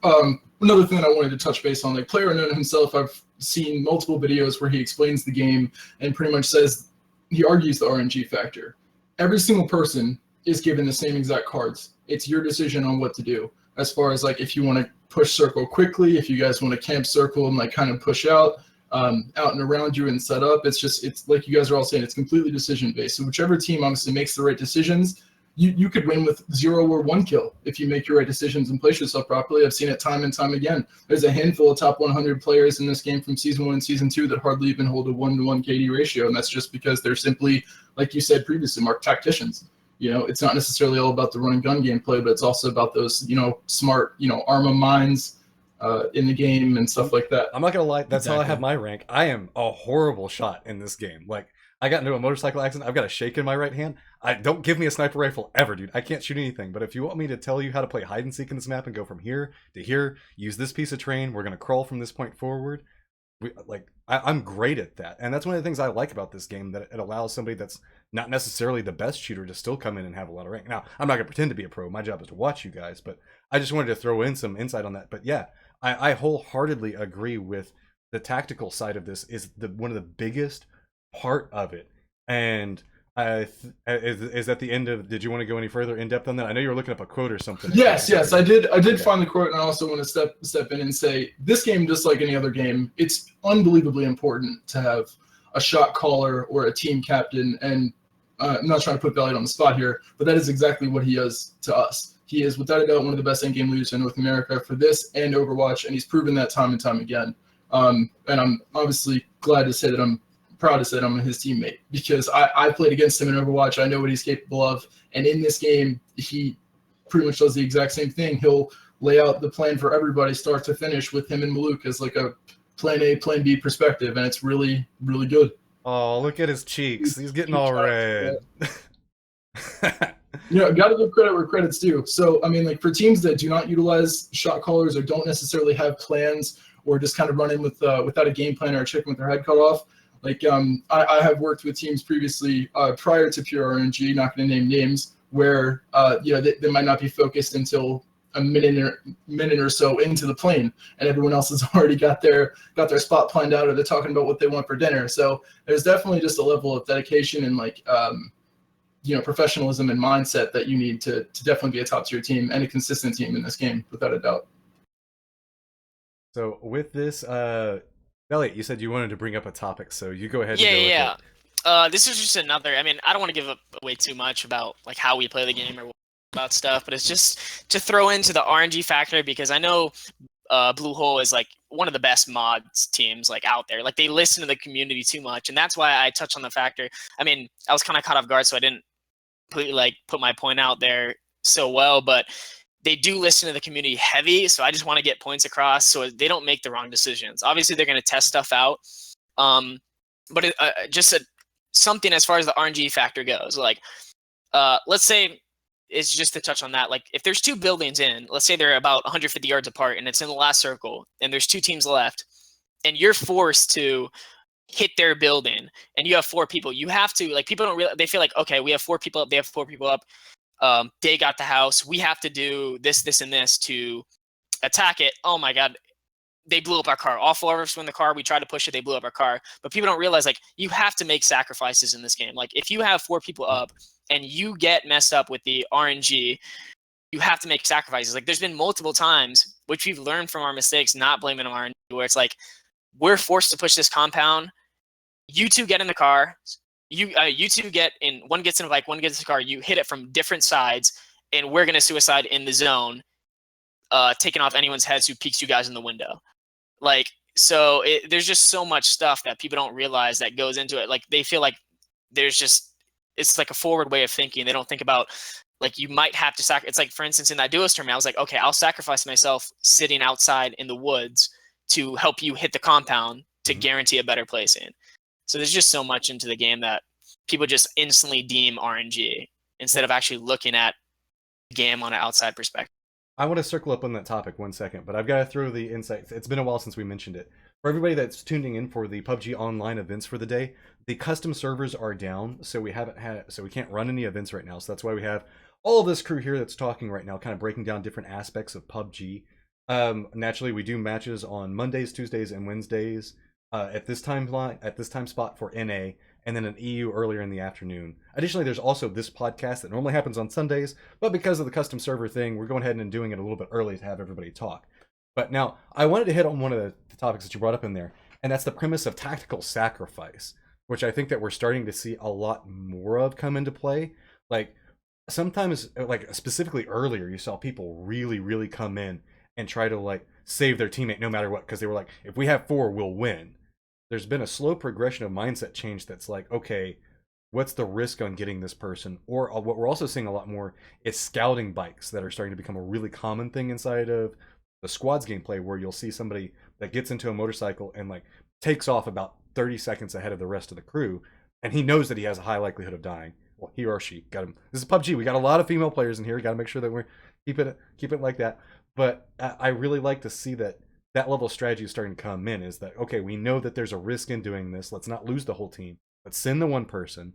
[SPEAKER 4] Another thing that I wanted to touch base on, like PlayerUnknown himself, I've seen multiple videos where he explains the game and pretty much says, he argues the RNG factor. Every single person is given the same exact cards. It's your decision on what to do. As far as like if you want to push circle quickly, if you guys want to camp circle and like kind of push out and around you and set up, it's like you guys are all saying, it's completely decision based. So whichever team obviously makes the right decisions, you could win with 0 or 1 kill if you make your right decisions and place yourself properly. I've seen it time and time again. There's a handful of top 100 players in this game from Season 1 and Season 2 that hardly even hold a 1-to-1 KD ratio, and that's just because they're simply, like you said previously, Mark, tacticians. It's not necessarily all about the run and gun gameplay, but it's also about those, smart, Arma minds in the game and stuff like that.
[SPEAKER 1] I'm not gonna lie, that's how I have my rank. I am a horrible shot in this game. Like, I got into a motorcycle accident. I've got a shake in my right hand. Don't give me a sniper rifle ever, dude. I can't shoot anything. But if you want me to tell you how to play hide and seek in this map and go from here to here, use this piece of terrain, we're gonna crawl from this point forward. I'm great at that, and that's one of the things I like about this game, that it allows somebody that's not necessarily the best shooter to still come in and have a lot of rank. Now, I'm not gonna pretend to be a pro. My job is to watch you guys, but I just wanted to throw in some insight on that. But yeah, I wholeheartedly agree with the tactical side of this is one of the biggest part of it. And is at the end of, did you want to go any further in depth on that? I know you were looking up a quote or something.
[SPEAKER 4] Yes, I did find the quote, and I also want to step in and say, this game, just like any other game, it's unbelievably important to have a shot caller or a team captain. And I'm not trying to put Valiant on the spot here, but that is exactly what he is to us. He is without a doubt one of the best in-game leaders in North America for this and Overwatch, and he's proven that time and time again. And I'm obviously glad to say that I'm proud to say that I'm his teammate, because I played against him in Overwatch. I know what he's capable of, and in this game, he pretty much does the exact same thing. He'll lay out the plan for everybody, start to finish, with him and Maluk as like a plan A, plan B perspective, and it's really, really good.
[SPEAKER 1] Oh, look at his cheeks. He's getting all red.
[SPEAKER 4] Got to give credit where credit's due. So, I mean, like for teams that do not utilize shot callers or don't necessarily have plans, or just kind of run in without a game plan or a chicken with their head cut off, like I have worked with teams previously prior to Pure RNG, not going to name names, where they might not be focused until a minute or so into the plane, and everyone else has already got their spot planned out, or they're talking about what they want for dinner. So there's definitely just a level of dedication and professionalism and mindset that you need to definitely be a top tier team and a consistent team in this game, without a doubt.
[SPEAKER 1] So with this, Elliot, you said you wanted to bring up a topic, so you go ahead.
[SPEAKER 3] This is just another. I mean, I don't want to give away too much about like how we play the game or about stuff, but it's just to throw into the RNG factor, because I know Blue Hole is like one of the best mods teams like out there. Like they listen to the community too much, and that's why I touched on the factor. I mean, I was kind of caught off guard, so I didn't completely like put my point out there so well, but they do listen to the community heavy, so I just want to get points across so they don't make the wrong decisions. Obviously, they're going to test stuff out, but something as far as the RNG factor goes. Like, let's say, it's just to touch on that. Like, if there's 2 buildings in, let's say they're about 150 yards apart, and it's in the last circle, and there's 2 teams left, and you're forced to hit their building, and you have 4 people. You have to, like, people don't really, they feel like, okay, we have 4 people up, they have 4 people up. They got the house. We have to do this, and this to attack it. Oh my God. they blew up our car. All 4 of us were in the car. We tried to push it. They blew up our car. But people don't realize, like, you have to make sacrifices in this game. Like, if you have 4 people up and you get messed up with the RNG, you have to make sacrifices. Like, there's been multiple times, which we've learned from our mistakes, not blaming on RNG, where it's like, we're forced to push this compound. You 2 get in the car. You 2 get in. One gets in the bike. One gets in the car. You hit it from different sides, and we're gonna suicide in the zone, taking off anyone's heads who peeks you guys in the window. Like, so there's just so much stuff that people don't realize that goes into it. Like, they feel like it's like a forward way of thinking. They don't think about, like, you might have to sacrifice. It's like, for instance, in that duelist tournament, I was like, okay, I'll sacrifice myself sitting outside in the woods to help you hit the compound to guarantee a better placing. So there's just so much into the game that people just instantly deem RNG instead of actually looking at the game on an outside perspective.
[SPEAKER 1] I want to circle up on that topic 1 second, but I've got to throw the insight. It's been a while since we mentioned it. For everybody that's tuning in for the PUBG online events for the day, the custom servers are down, so we can't run any events right now. So that's why we have all this crew here that's talking right now, kind of breaking down different aspects of PUBG. Naturally, we do matches on Mondays, Tuesdays, and Wednesdays at this time spot for NA, and then an EU earlier in the afternoon. Additionally, there's also this podcast that normally happens on Sundays, but because of the custom server thing, we're going ahead and doing it a little bit early to have everybody talk. But now, I wanted to hit on one of the topics that you brought up in there, and that's the premise of tactical sacrifice, which I think that we're starting to see a lot more of come into play. Like, sometimes, like, specifically earlier, you saw people really, really come in and try to, like, save their teammate no matter what, because they were like, if we have 4, we'll win. There's been a slow progression of mindset change that's like, okay, what's the risk on getting this person? Or what we're also seeing a lot more is scouting bikes that are starting to become a really common thing inside of the squads gameplay, where you'll see somebody that gets into a motorcycle and, like, takes off about 30 seconds ahead of the rest of the crew, and he knows that he has a high likelihood of dying. Well, he or she got him. This is PUBG. We got a lot of female players in here. Got to make sure that we're keep it like that. But I really like to see that level of strategy is starting to come in. Is that, okay, we know that there's a risk in doing this. Let's not lose the whole team. Let's send the one person,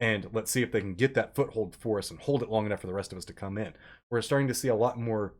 [SPEAKER 1] and let's see if they can get that foothold for us and hold it long enough for the rest of us to come in. We're starting to see a lot more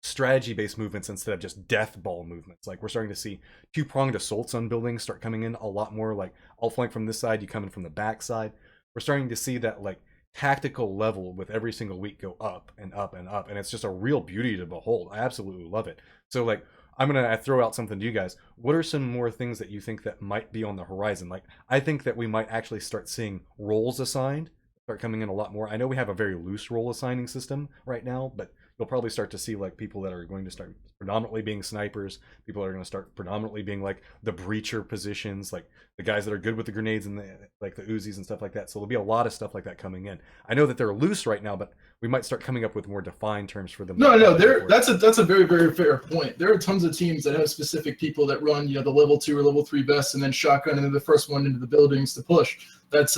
[SPEAKER 1] strategy-based movements instead of just death ball movements. Like, we're starting to see 2-pronged assaults on buildings start coming in a lot more. Like, I'll flank from this side, you come in from the back side. We're starting to see that, like, tactical level with every single week go up and up and up, and it's just a real beauty to behold. I absolutely love it. So, like, I'm gonna throw out something to you guys. What are some more things that you think that might be on the horizon? Like, I think that we might actually start seeing roles assigned start coming in a lot more. I know we have a very loose role assigning system right now, but you'll probably start to see, like, people that are going to start predominantly being snipers, people that are going to start predominantly being, like, the breacher positions, like the guys that are good with the grenades and the Uzis and stuff like that. So there'll be a lot of stuff like that coming in. I know that they're loose right now, but we might start coming up with more defined terms for them.
[SPEAKER 4] No, that's a very, very fair point. There are tons of teams that have specific people that run, the level 2 or level 3 vests and then shotgun and then the first one into the buildings to push. That's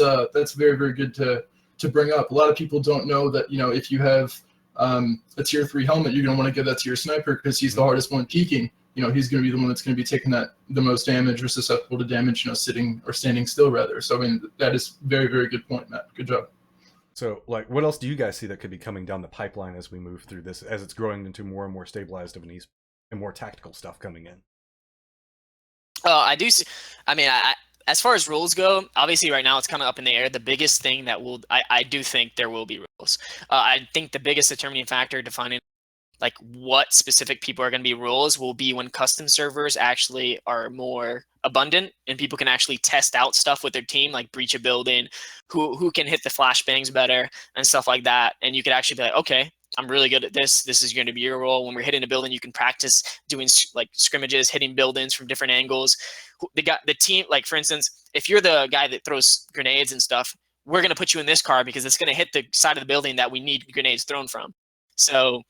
[SPEAKER 4] very, very good to bring up. A lot of people don't know that, if you have a tier 3 helmet, you're going to want to give that to your sniper because he's the hardest one peeking. He's going to be the one that's going to be taking the most damage or susceptible to damage, sitting or standing still rather. So, I mean, that is very, very good point, Matt. Good job.
[SPEAKER 1] So, like, what else do you guys see that could be coming down the pipeline as we move through this, as it's growing into more and more stabilized of an esports and more tactical stuff coming in?
[SPEAKER 3] I do see. I mean, as far as rules go, obviously right now it's kind of up in the air. The biggest thing that I do think there will be rules. I think the biggest determining factor defining, like, what specific people are going to be rules will be when custom servers actually are more abundant and people can actually test out stuff with their team, like breach a building, who can hit the flashbangs better and stuff like that. And you could actually be like, okay, I'm really good at this. This is going to be your role. When we're hitting a building, you can practice doing, like, scrimmages, hitting buildings from different angles. The team, like, for instance, if you're the guy that throws grenades and stuff, we're going to put you in this car because it's going to hit the side of the building that we need grenades thrown from. So,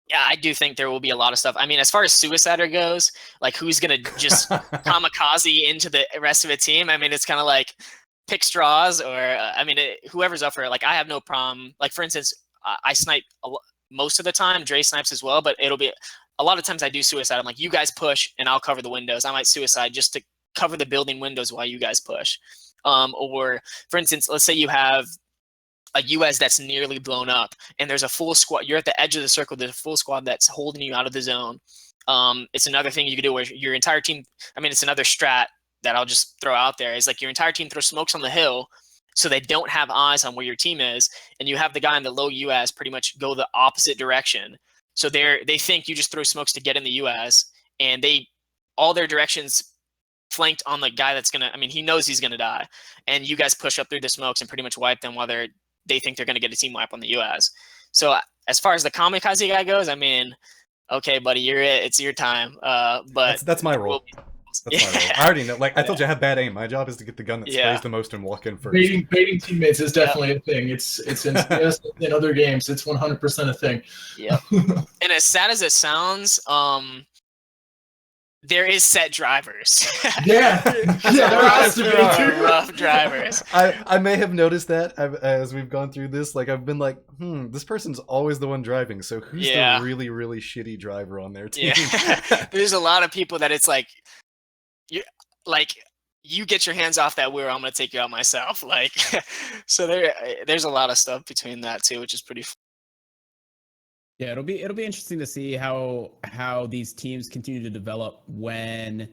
[SPEAKER 3] yeah, I do think there will be a lot of stuff. I mean, as far as Suicider goes, like, who's going to just kamikaze into the rest of a team? I mean, it's kind of like pick straws, or, whoever's up for it. Like, I have no problem. Like, for instance, I snipe most of the time. Dre snipes as well, but it'll be a lot of times I do suicide. I'm like, you guys push and I'll cover the windows. I might suicide just to cover the building windows while you guys push. Or, for instance, let's say you have a US that's nearly blown up and there's a full squad. You're at the edge of the circle. There's a full squad that's holding you out of the zone. It's another thing you could do where your entire team, I mean, it's another strat that I'll just throw out there, is like your entire team throws smokes on the hill so they don't have eyes on where your team is, and you have the guy in the low US pretty much go the opposite direction. So they think you just throw smokes to get in the US, and all their directions flanked on the guy that's gonna, I mean, he knows he's gonna die, and you guys push up through the smokes and pretty much wipe them while they think they're gonna get a team wipe on the US. So as far as the kamikaze guy goes, I mean, okay, buddy, you're it. It's your time. But
[SPEAKER 1] that's my role. That's my role. I already know. Like I told you, I have bad aim. My job is to get the gun that sprays the most and walk in first.
[SPEAKER 4] Baiting teammates is definitely a thing. It's in CS in other games. It's 100% a thing.
[SPEAKER 3] Yeah. And as sad as it sounds, there is set drivers.
[SPEAKER 4] Yeah, there has to be
[SPEAKER 3] rough drivers.
[SPEAKER 1] I may have noticed that as we've gone through this. Like I've been like, this person's always the one driving. So who's the really, really shitty driver on their team?
[SPEAKER 3] Yeah. There's a lot of people that it's like, you get your hands off that wheel, I'm gonna take you out myself. Like, so there's a lot of stuff between that too, which is pretty fun.
[SPEAKER 2] Yeah, it'll be interesting to see how these teams continue to develop when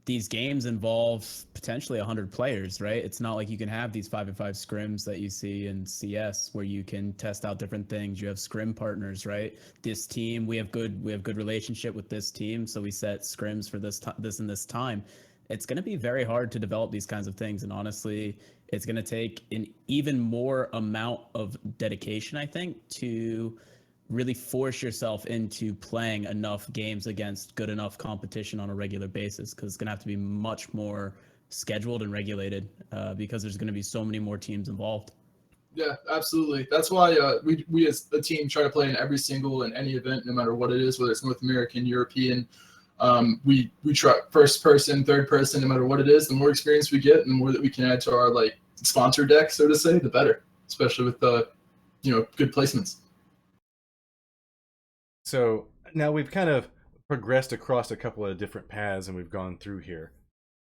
[SPEAKER 2] these games involve potentially 100 players, right? It's not like you can have these 5v5 scrims that you see in CS where you can test out different things. You have scrim partners, right? This team, we have good relationship with this team, so we set scrims for this and this time. It's going to be very hard to develop these kinds of things, and honestly, it's going to take an even more amount of dedication, I think, to really force yourself into playing enough games against good enough competition on a regular basis, because it's going to have to be much more scheduled and regulated because there's going to be so many more teams involved.
[SPEAKER 4] Yeah, absolutely. That's why we as a team try to play in every single and any event, no matter what it is, whether it's North American, European. We try first person, third person, no matter what it is. The more experience we get, and the more that we can add to our like sponsor deck, so to say, the better. Especially with the good placements.
[SPEAKER 1] So now we've kind of progressed across a couple of different paths and we've gone through here.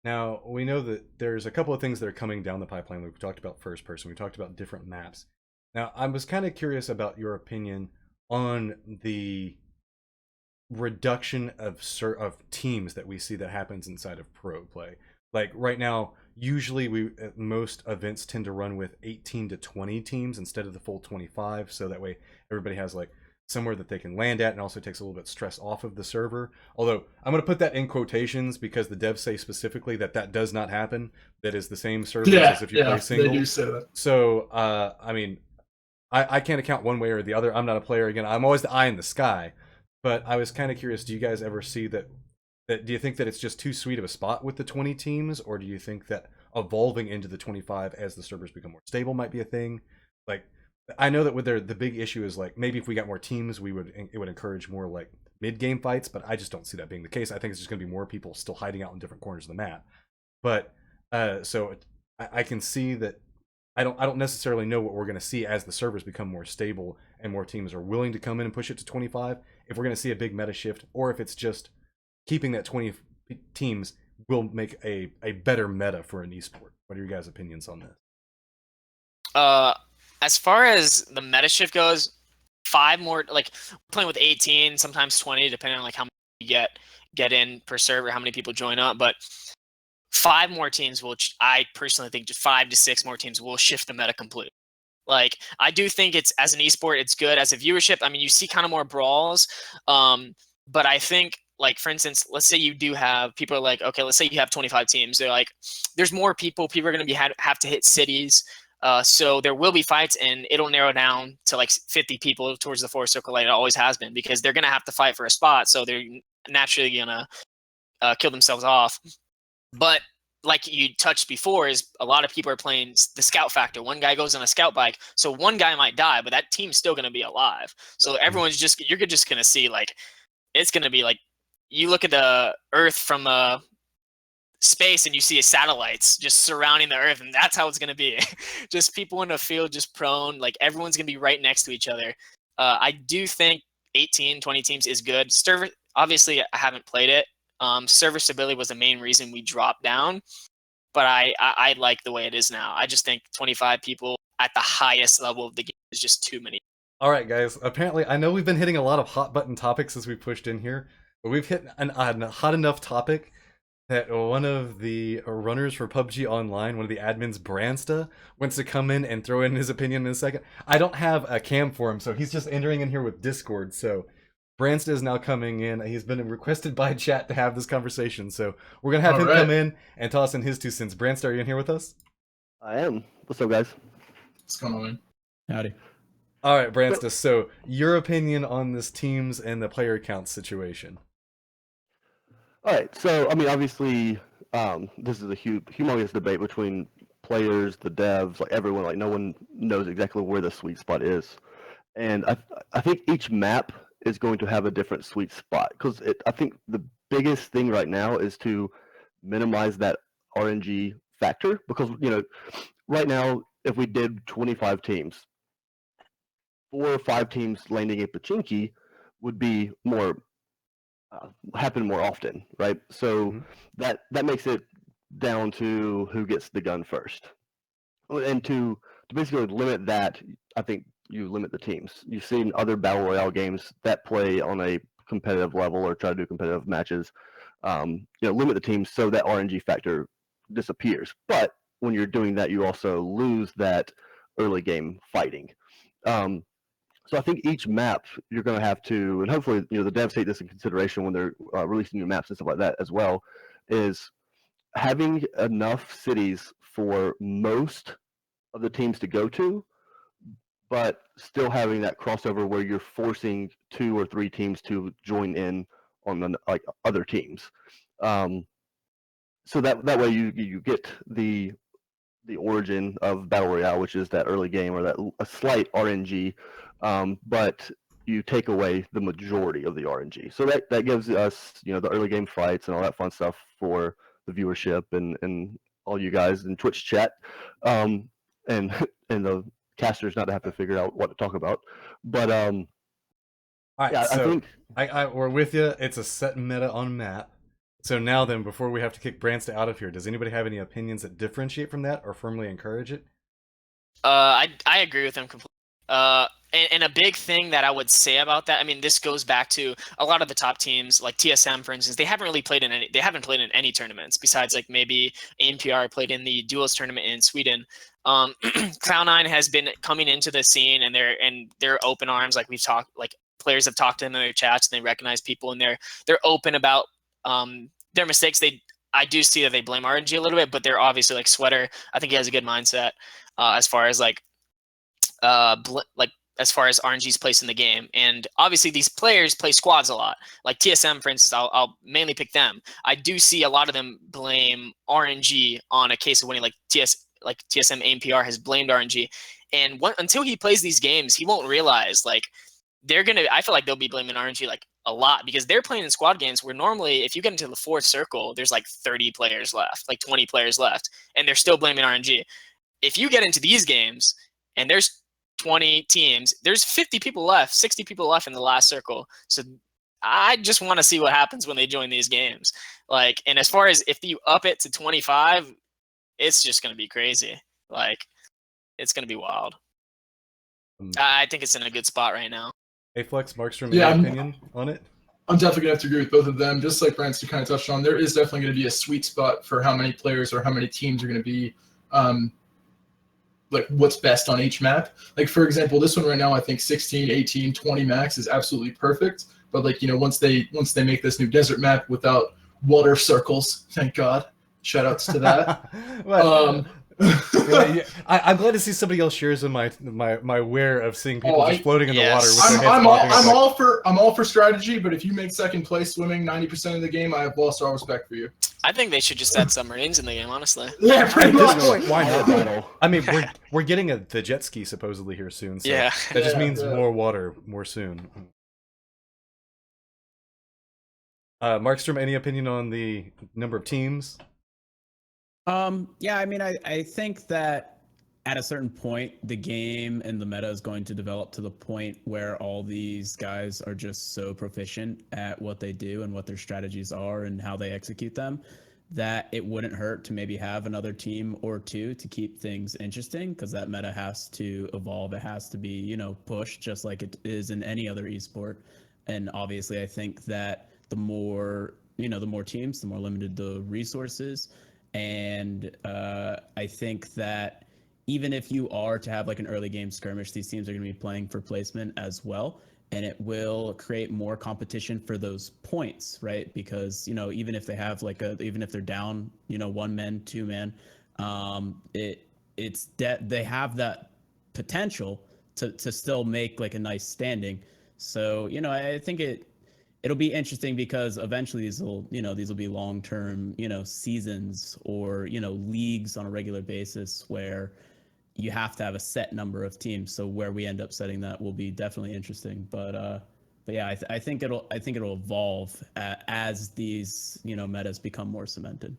[SPEAKER 1] Now we know that there's a couple of things that are coming down the pipeline. We've talked about first person. We talked about different maps. Now I was kind of curious about your opinion on the reduction of teams that we see that happens inside of pro play. Like right now, usually most events tend to run with 18 to 20 teams instead of the full 25. So that way everybody has like somewhere that they can land at, and also takes a little bit of stress off of the server. Although I'm going to put that in quotations because the devs say specifically that does not happen. That is the same server as if you play single.
[SPEAKER 4] They do say that.
[SPEAKER 1] So I mean, I can't account one way or the other. I'm not a player. Again, I'm always the eye in the sky. But I was kind of curious, do you guys ever see that do you think that it's just too sweet of a spot with the 20 teams, or do you think that evolving into the 25 as the servers become more stable might be a thing? Like, I know that with the big issue is like maybe if we got more teams, it would encourage more like mid-game fights, but I just don't see that being the case. I think it's just going to be more people still hiding out in different corners of the map. But so I can see that I don't necessarily know what we're going to see as the servers become more stable and more teams are willing to come in and push it to 25. If we're going to see a big meta shift, or if it's just keeping that 20 teams will make a better meta for an esport. What are your guys' opinions on this?
[SPEAKER 3] As far as the meta shift goes, 5 more, like playing with 18, sometimes 20, depending on like how many you get in per server, how many people join up. But 5 more teams will, I personally think, just 5 to 6 more teams will shift the meta completely. Like, I do think it's, as an esport, it's good as a viewership. I mean, you see kind of more brawls, but I think, like, for instance, let's say you do have people are like, okay, let's say you have 25 teams. They're like, there's more people. People are going to have to hit cities. So there will be fights, and it'll narrow down to like 50 people towards the 4 circle like it always has been, because they're going to have to fight for a spot. So they're naturally going to kill themselves off. But like you touched before, is a lot of people are playing the scout factor. One guy goes on a scout bike, so one guy might die, but that team's still going to be alive. So everyone's you're just going to see, like, it's going to be like, you look at the Earth from space and you see satellites just surrounding the Earth, and that's how it's going to be. Just people in a field, just prone, like everyone's going to be right next to each other. I do think 18, 20 teams is good. Server, obviously, I haven't played it. Server stability was the main reason we dropped down, but I like the way it is now. I just think 25 people at the highest level of the game is just too many.
[SPEAKER 1] All right, guys. Apparently, I know we've been hitting a lot of hot button topics as we pushed in here. We've hit a hot enough topic that one of the runners for PUBG Online, one of the admins, Bransta, wants to come in and throw in his opinion in a second. I don't have a cam for him, so he's just entering in here with Discord. So Bransta is now coming in. He's been requested by chat to have this conversation, so we're gonna have him come in and toss in his 2 cents. Bransta, are you in here with us?
[SPEAKER 5] I am. What's up, guys?
[SPEAKER 4] What's going on, man?
[SPEAKER 2] Howdy.
[SPEAKER 1] All right, Bransta. So your opinion on this teams and the player count situation?
[SPEAKER 5] All right. So, I mean, obviously, this is a humongous debate between players, the devs, like everyone. Like, no one knows exactly where the sweet spot is, and I think each map is going to have a different sweet spot because I think the biggest thing right now is to minimize that RNG factor because right now if we did 25 teams, 4 or 5 teams landing a Pachinki would be more happen more often, right? So that makes it down to who gets the gun first, and to basically limit that, I think you limit the teams. You've seen other battle royale games that play on a competitive level or try to do competitive matches, limit the teams so that RNG factor disappears. But when you're doing that, you also lose that early game fighting. So I think each map you're going to have to, and hopefully the devs take this in consideration when they're releasing new maps and stuff like that as well, is having enough cities for most of the teams to go to, but still having that crossover where you're forcing 2 or 3 teams to join in on the other teams. So that way you get the origin of battle royale, which is that early game or that a slight RNG, but you take away the majority of the RNG. So that gives us the early game fights and all that fun stuff for the viewership and all you guys in Twitch chat, and the casters not to have to figure out what to talk about. But
[SPEAKER 1] all right,
[SPEAKER 5] yeah,
[SPEAKER 1] so
[SPEAKER 5] I think
[SPEAKER 1] we're with you. It's a set meta on map. So now then, before we have to kick Bransta out of here, does anybody have any opinions that differentiate from that or firmly encourage it?
[SPEAKER 3] I agree with him completely. And a big thing that I would say about that, I mean, this goes back to a lot of the top teams, like TSM, for instance. They haven't played in any tournaments besides like maybe ANPR played in the duels tournament in Sweden. Cloud9 has been coming into the scene, and they're open arms. Like we've talked, like players have talked to them in their chats, and they recognize people, and they're open about their mistakes. I do see that they blame RNG a little bit, but they're obviously like Sweater. I think he has a good mindset as far as as far as RNG's place in the game. And obviously these players play squads a lot. Like TSM, for instance, I'll mainly pick them. I do see a lot of them blame RNG on a case of winning, like TSM ANPR has blamed RNG. And until he plays these games, he won't realize I feel like they'll be blaming RNG like a lot because they're playing in squad games where normally if you get into the 4th circle, there's like 30 players left, like 20 players left, and they're still blaming RNG. If you get into these games and there's 20 teams, there's 50 people left, 60 people left in the last circle. So I just want to see what happens when they join these games. And as far as if you up it to 25, it's just going to be crazy. It's going to be wild. I think it's in a good spot right now.
[SPEAKER 1] Hey, Flex, Markstrom, your opinion on it?
[SPEAKER 4] I'm definitely going to have to agree with both of them. Just like Bransta kind of touched on, there is definitely going to be a sweet spot for how many players or how many teams are going to be what's best on each map. Like, for example, this one right now, I think 16, 18, 20 max is absolutely perfect. But once they make this new desert map without water circles, thank God. Shout outs to that.
[SPEAKER 1] I'm glad to see somebody else shares in my wear of seeing people just floating in the water with their heads
[SPEAKER 4] I'm all for strategy, but if you make second place swimming 90% of the game, I have lost all respect for you.
[SPEAKER 3] I think they should just add submarines in the game, honestly.
[SPEAKER 4] Yeah, pretty much.
[SPEAKER 1] Why not? I mean, we're getting the jet ski supposedly here soon, so
[SPEAKER 3] yeah.
[SPEAKER 1] That just means more water more soon. Markstrom, any opinion on the number of teams?
[SPEAKER 2] Yeah, I mean, I think that at a certain point, the game and the meta is going to develop to the point where all these guys are just so proficient at what they do and what their strategies are and how they execute them that it wouldn't hurt to maybe have another team or 2 to keep things interesting, because that meta has to evolve. It has to be, pushed just like it is in any other esport. And obviously, I think that the more the more teams, the more limited the resources. And I think that even if you are to have like an early game skirmish, these teams are going to be playing for placement as well. And it will create more competition for those points, right? Because, even if they have even if they're down, 1 man, 2 man, they have that potential to still make like a nice standing. So, I think it'll be interesting because eventually these will be long-term, seasons or, leagues on a regular basis where you have to have a set number of teams. So where we end up setting that will be definitely interesting. But yeah, I think it'll evolve as these, metas become more cemented.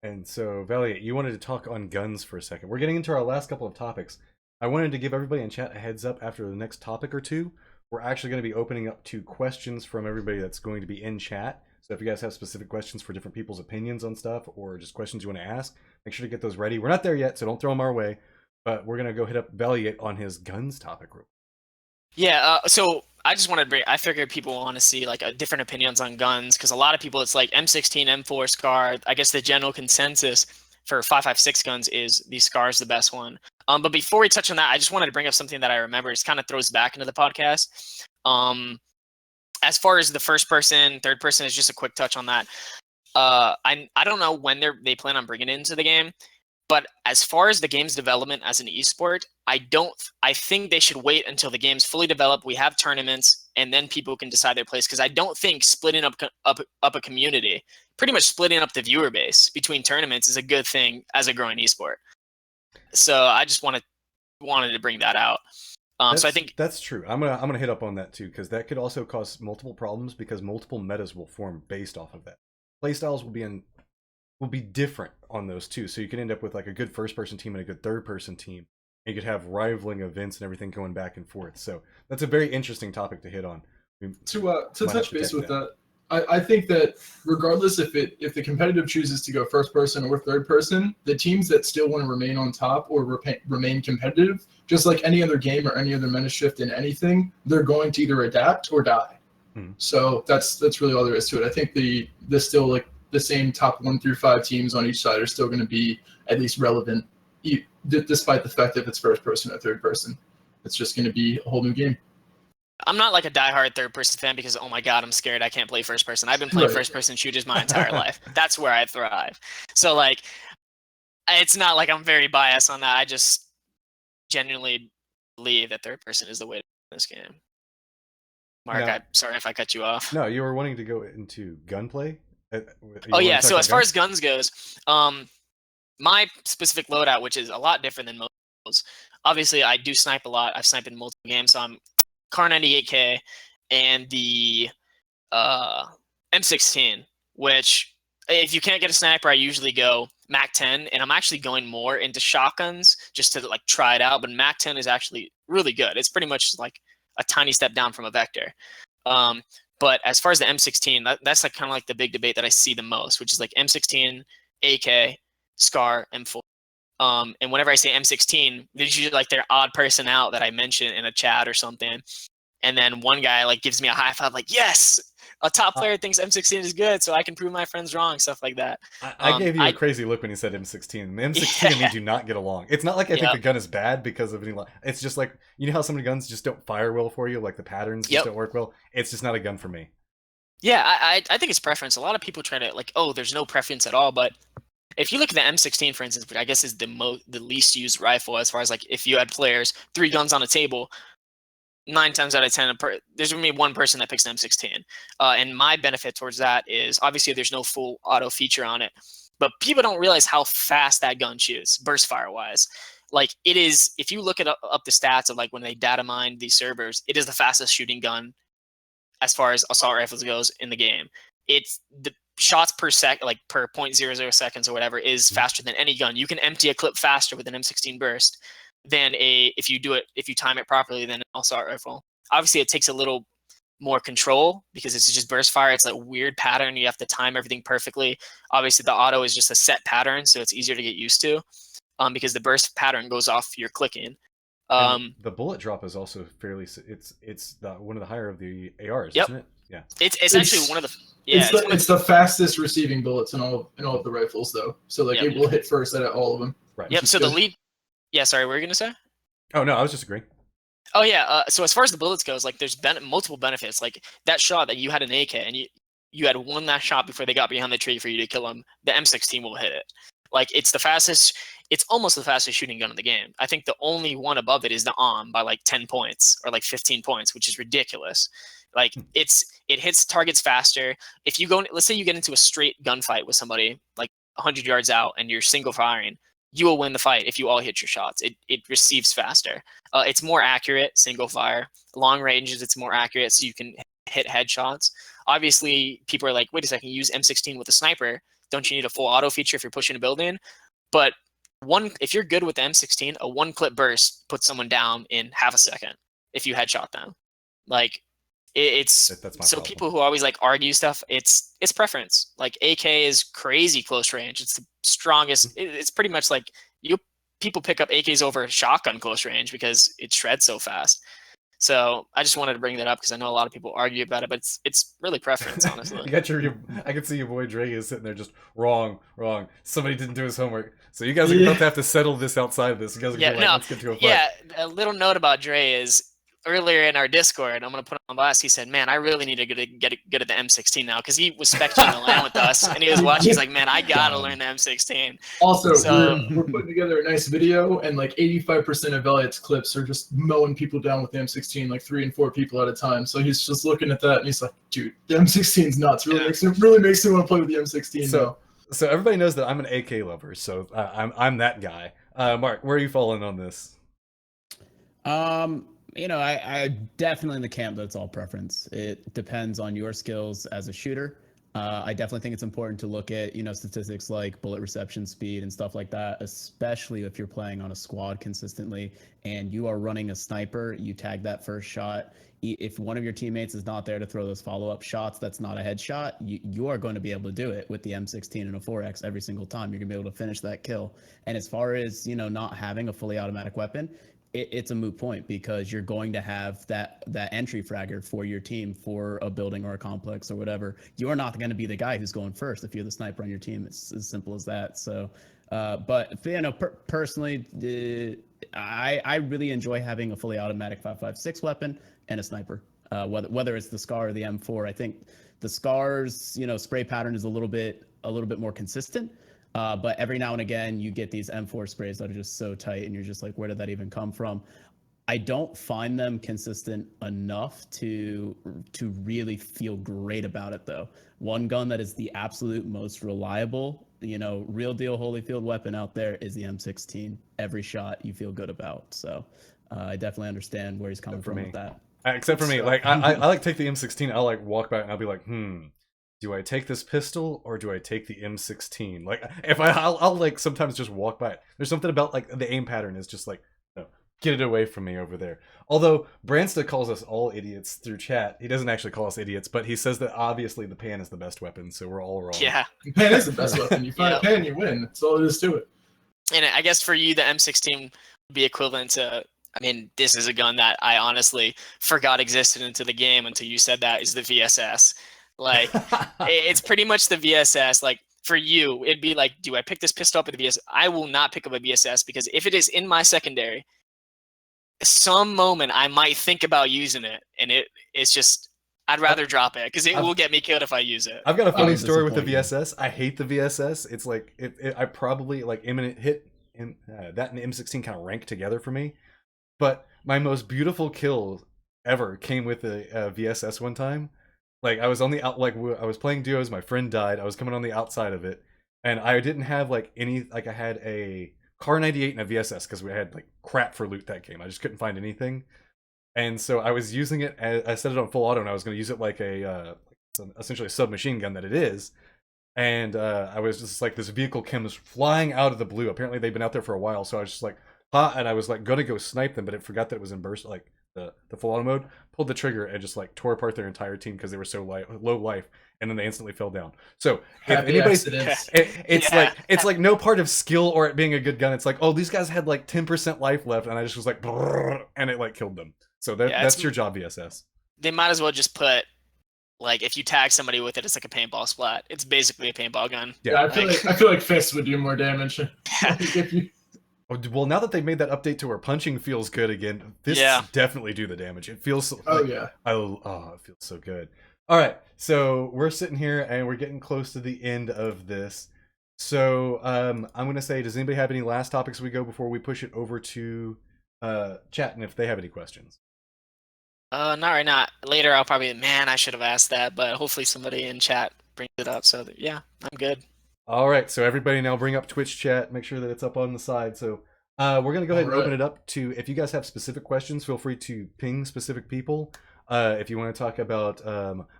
[SPEAKER 1] And so, Valiant, you wanted to talk on guns for a second. We're getting into our last couple of topics. I wanted to give everybody in chat a heads up after the next topic or two. We're actually going to be opening up to questions from everybody that's going to be in chat. So if you guys have specific questions for different people's opinions on stuff or just questions you want to ask, make sure to get those ready. We're not there yet, so don't throw them our way. But we're going to go hit up Valiant on his guns topic.
[SPEAKER 3] Yeah, so I just wanted to bring, I figured people want to see like different opinions on guns because a lot of people, it's like M16, M4, SCAR. I guess the general consensus for 5.56 guns is the SCAR is the best one. But before we touch on that, I just wanted to bring up something that I remember. It kind of throws back into the podcast. As far as the first person, third person is just a quick touch on that. I don't know when they plan on bringing it into the game, but as far as the game's development as an esport, I think they should wait until the game's fully developed. We have tournaments, and then people can decide their place. Because I don't think splitting up a community, pretty much splitting up the viewer base between tournaments, is a good thing as a growing esport. So I just wanted to bring that out. So I think
[SPEAKER 1] that's true. I'm gonna hit up on that too, because that could also cause multiple problems because multiple metas will form based off of that. Playstyles will be different on those too. So you can end up with like a good first person team and a good third person team. And you could have rivaling events and everything going back and forth. So that's a very interesting topic to hit on.
[SPEAKER 4] To touch base with that, I think that regardless if the competitive chooses to go first person or third person, the teams that still want to remain on top or remain competitive, just like any other game or any other meta shift in anything, they're going to either adapt or die. So that's really all there is to it. I think the still like the same top 1 through 5 teams on each side are still going to be at least relevant, despite the fact that it's first person or third person. It's just going to be a whole new game.
[SPEAKER 3] I'm not like a diehard third person fan because, oh my God, I'm scared I can't play first person. I've been playing first person shooters my entire life. That's where I thrive. So like, it's not like I'm very biased on that. I just genuinely believe that third person is the way to win this game. Mark, I'm sorry if I cut you off.
[SPEAKER 1] No, you were wanting to go into gunplay?
[SPEAKER 3] Oh yeah, so as far as guns goes, my specific loadout, which is a lot different than most, obviously I do snipe a lot. I've sniped in multiple games, so I'm Kar 98K and the M16, which if you can't get a sniper, I usually go Mac 10, and I'm actually going more into shotguns just to like try it out. But Mac 10 is actually really good. It's pretty much like a tiny step down from a Vector. But as far as the M16, that's like kind of like the big debate that I see the most, which is like M16, AK, SCAR, M4. And whenever I say M16, there's usually like their odd person out that I mention in a chat or something. And then one guy like gives me a high five, like, yes, a top player thinks M16 is good, so I can prove my friends wrong, stuff like that.
[SPEAKER 1] I gave you a crazy look when you said M16. The M16 and me do not get along. It's not like I think the gun is bad because of any. It's just like, you know how some of the guns just don't fire well for you, like the patterns just don't work well. It's just not a gun for me.
[SPEAKER 3] Yeah, I think it's preference. A lot of people try to like, oh, there's no preference at all, but if you look at the M16, for instance, which I guess is the least used rifle as far as like if you had players, 3 guns on a table, 9 times out of 10, there's going to be one person that picks an M16. And my benefit towards that is obviously there's no full auto feature on it, but people don't realize how fast that gun shoots, burst fire wise. Like it is, if you look at up the stats of like when they data mine these servers, it is the fastest shooting gun as far as assault rifles goes in the game. It's the shots per sec, like per 0.00 seconds or whatever, is faster than any gun. You can empty a clip faster with an M16 burst than if you time it properly than an assault rifle. Obviously, it takes a little more control because it's just burst fire. It's a weird pattern. You have to time everything perfectly. Obviously, the auto is just a set pattern, so it's easier to get used to because the burst pattern goes off your clicking.
[SPEAKER 1] The bullet drop is also fairly. It's one of the higher of the ARs, isn't it? Yeah.
[SPEAKER 3] It's actually one of the
[SPEAKER 4] it's the fastest receiving bullets in all of the rifles though. So like it will hit first at all of them.
[SPEAKER 1] Right.
[SPEAKER 3] Yep. So the lead. Yeah. Sorry, what were you gonna say?
[SPEAKER 1] Oh no, I was just agreeing.
[SPEAKER 3] Oh yeah. So as far as the bullets goes, like there's multiple benefits. Like that shot that you had an AK and you had one last shot before they got behind the tree for you to kill them. The M16 will hit it. Like it's the fastest. It's almost the fastest shooting gun in the game. I think the only one above it is the OM by like 10 points or like 15 points, which is ridiculous. Like it hits targets faster. If you go, let's say you get into a straight gunfight with somebody like 100 yards out and you're single firing, you will win the fight if you all hit your shots. It receives faster. It's more accurate, single fire. Long ranges, it's more accurate, so you can hit headshots. Obviously, people are like, wait a second, use M16 with a sniper. Don't you need a full auto feature if you're pushing a building? But if you're good with the M16, a one clip burst puts someone down in half a second if you headshot them. Like that's so problem. People who always like argue stuff, it's preference. Like AK is crazy close range. It's the strongest. It's pretty much like people pick up AKs over shotgun close range because it shreds so fast. So I just wanted to bring that up because I know a lot of people argue about it, but it's really preference, honestly.
[SPEAKER 1] I can see your boy Dre is sitting there just wrong. Somebody didn't do his homework. So you guys are about to have to settle this outside of this. You guys are let's get to a fight.
[SPEAKER 3] Yeah, a little note about Dre is earlier in our Discord, I'm gonna put on blast. He said, "Man, I really need to get good at the M16 now," because he was spectating the LAN with us, and he was watching. He's like, "Man, I gotta learn the M16."
[SPEAKER 4] Also, we're putting together a nice video, and like 85% of Elliot's clips are just mowing people down with the M16, like 3 and 4 people at a time. So he's just looking at that, and he's like, "Dude, the M16's nuts. Really makes me want to play with the M16."
[SPEAKER 1] So everybody knows that I'm an AK lover, so I'm that guy. Mark, where are you falling on this?
[SPEAKER 2] I definitely in the camp that's all preference. It depends on your skills as a shooter. I definitely think it's important to look at, statistics like bullet reception speed and stuff like that, especially if you're playing on a squad consistently and you are running a sniper, you tag that first shot. If one of your teammates is not there to throw those follow-up shots, that's not a headshot. You are going to be able to do it with the M16 and a 4X every single time. You're going to be able to finish that kill. And as far as, not having a fully automatic weapon, it's a moot point because you're going to have that entry fragger for your team for a building or a complex or whatever. You're not going to be the guy who's going first if you're the sniper on your team. It's as simple as that. So, but personally, I really enjoy having a fully automatic 5.56 weapon and a sniper. Whether it's the SCAR or the M4, I think the SCAR's spray pattern is a little bit more consistent. But every now and again, you get these M4 sprays that are just so tight, and you're just like, where did that even come from? I don't find them consistent enough to really feel great about it, though. One gun that is the absolute most reliable, real deal Holyfield weapon out there is the M16. Every shot you feel good about. So I definitely understand where he's coming from with that.
[SPEAKER 1] Except for me, like I like take the M16. I'll like walk back and I'll be like, do I take this pistol or do I take the M16? Like, if I'll like sometimes just walk by. There's something about like the aim pattern is just like, no, get it away from me over there. Although Bransta calls us all idiots through chat. He doesn't actually call us idiots, but he says that obviously the pan is the best weapon, so we're all wrong.
[SPEAKER 3] Yeah,
[SPEAKER 4] the pan is the best weapon. You find a pan, you win. That's all there is to it.
[SPEAKER 3] And I guess for you, the M16 would be equivalent to. I mean, this is a gun that I honestly forgot existed into the game until you said that is the VSS. Like, it's pretty much the VSS. Like, for you, it'd be like, do I pick this pistol up with the VSS? I will not pick up a VSS because if it is in my secondary, some moment I might think about using it. And it's just, I'd rather drop it because it will get me killed if I use it.
[SPEAKER 1] I've got a funny story with the VSS. I hate the VSS. It's like, I probably, like, imminent hit, and that and the M16 kind of rank together for me. But my most beautiful kill ever came with the VSS one time. Like, I was on the out, like, I was playing duos, my friend died, I was coming on the outside of it, and I didn't have, like, any, like, I had a Car 98 and a VSS, because we had, like, crap for loot that game. I just couldn't find anything. And so I was using it, I set it on full auto, and I was going to use it like essentially a submachine gun that it is. And I was just, like, this vehicle chem was flying out of the blue. Apparently they'd been out there for a while, so I was just like, and I was, like, going to go snipe them, but it forgot that it was in burst, like, the full auto mode, pulled the trigger and just like tore apart their entire team because they were so low life, and then they instantly fell down. So if anybody's, it's like no part of skill or it being a good gun. It's like, oh, these guys had like 10% life left, and I just was like, and it like killed them. So that's your job, VSS.
[SPEAKER 3] They might as well just put like if you tag somebody with it, it's like a paintball splat. It's basically a paintball gun.
[SPEAKER 4] Yeah, I feel like fists would do more damage. Like if you...
[SPEAKER 1] Well, now that they made that update to where punching feels good again, fists definitely do the damage. It feels like, it feels so good. All right, so we're sitting here and we're getting close to the end of this. So I'm gonna say, does anybody have any last topics we go before we push it over to chat, and if they have any questions?
[SPEAKER 3] Not right now. Later, I'll probably, man, I should have asked that, but hopefully somebody in chat brings it up. So yeah, I'm good.
[SPEAKER 1] All right, so everybody now bring up Twitch chat. Make sure that it's up on the side. So we're going to go ahead and open it up to, if you guys have specific questions, feel free to ping specific people. If you want to talk about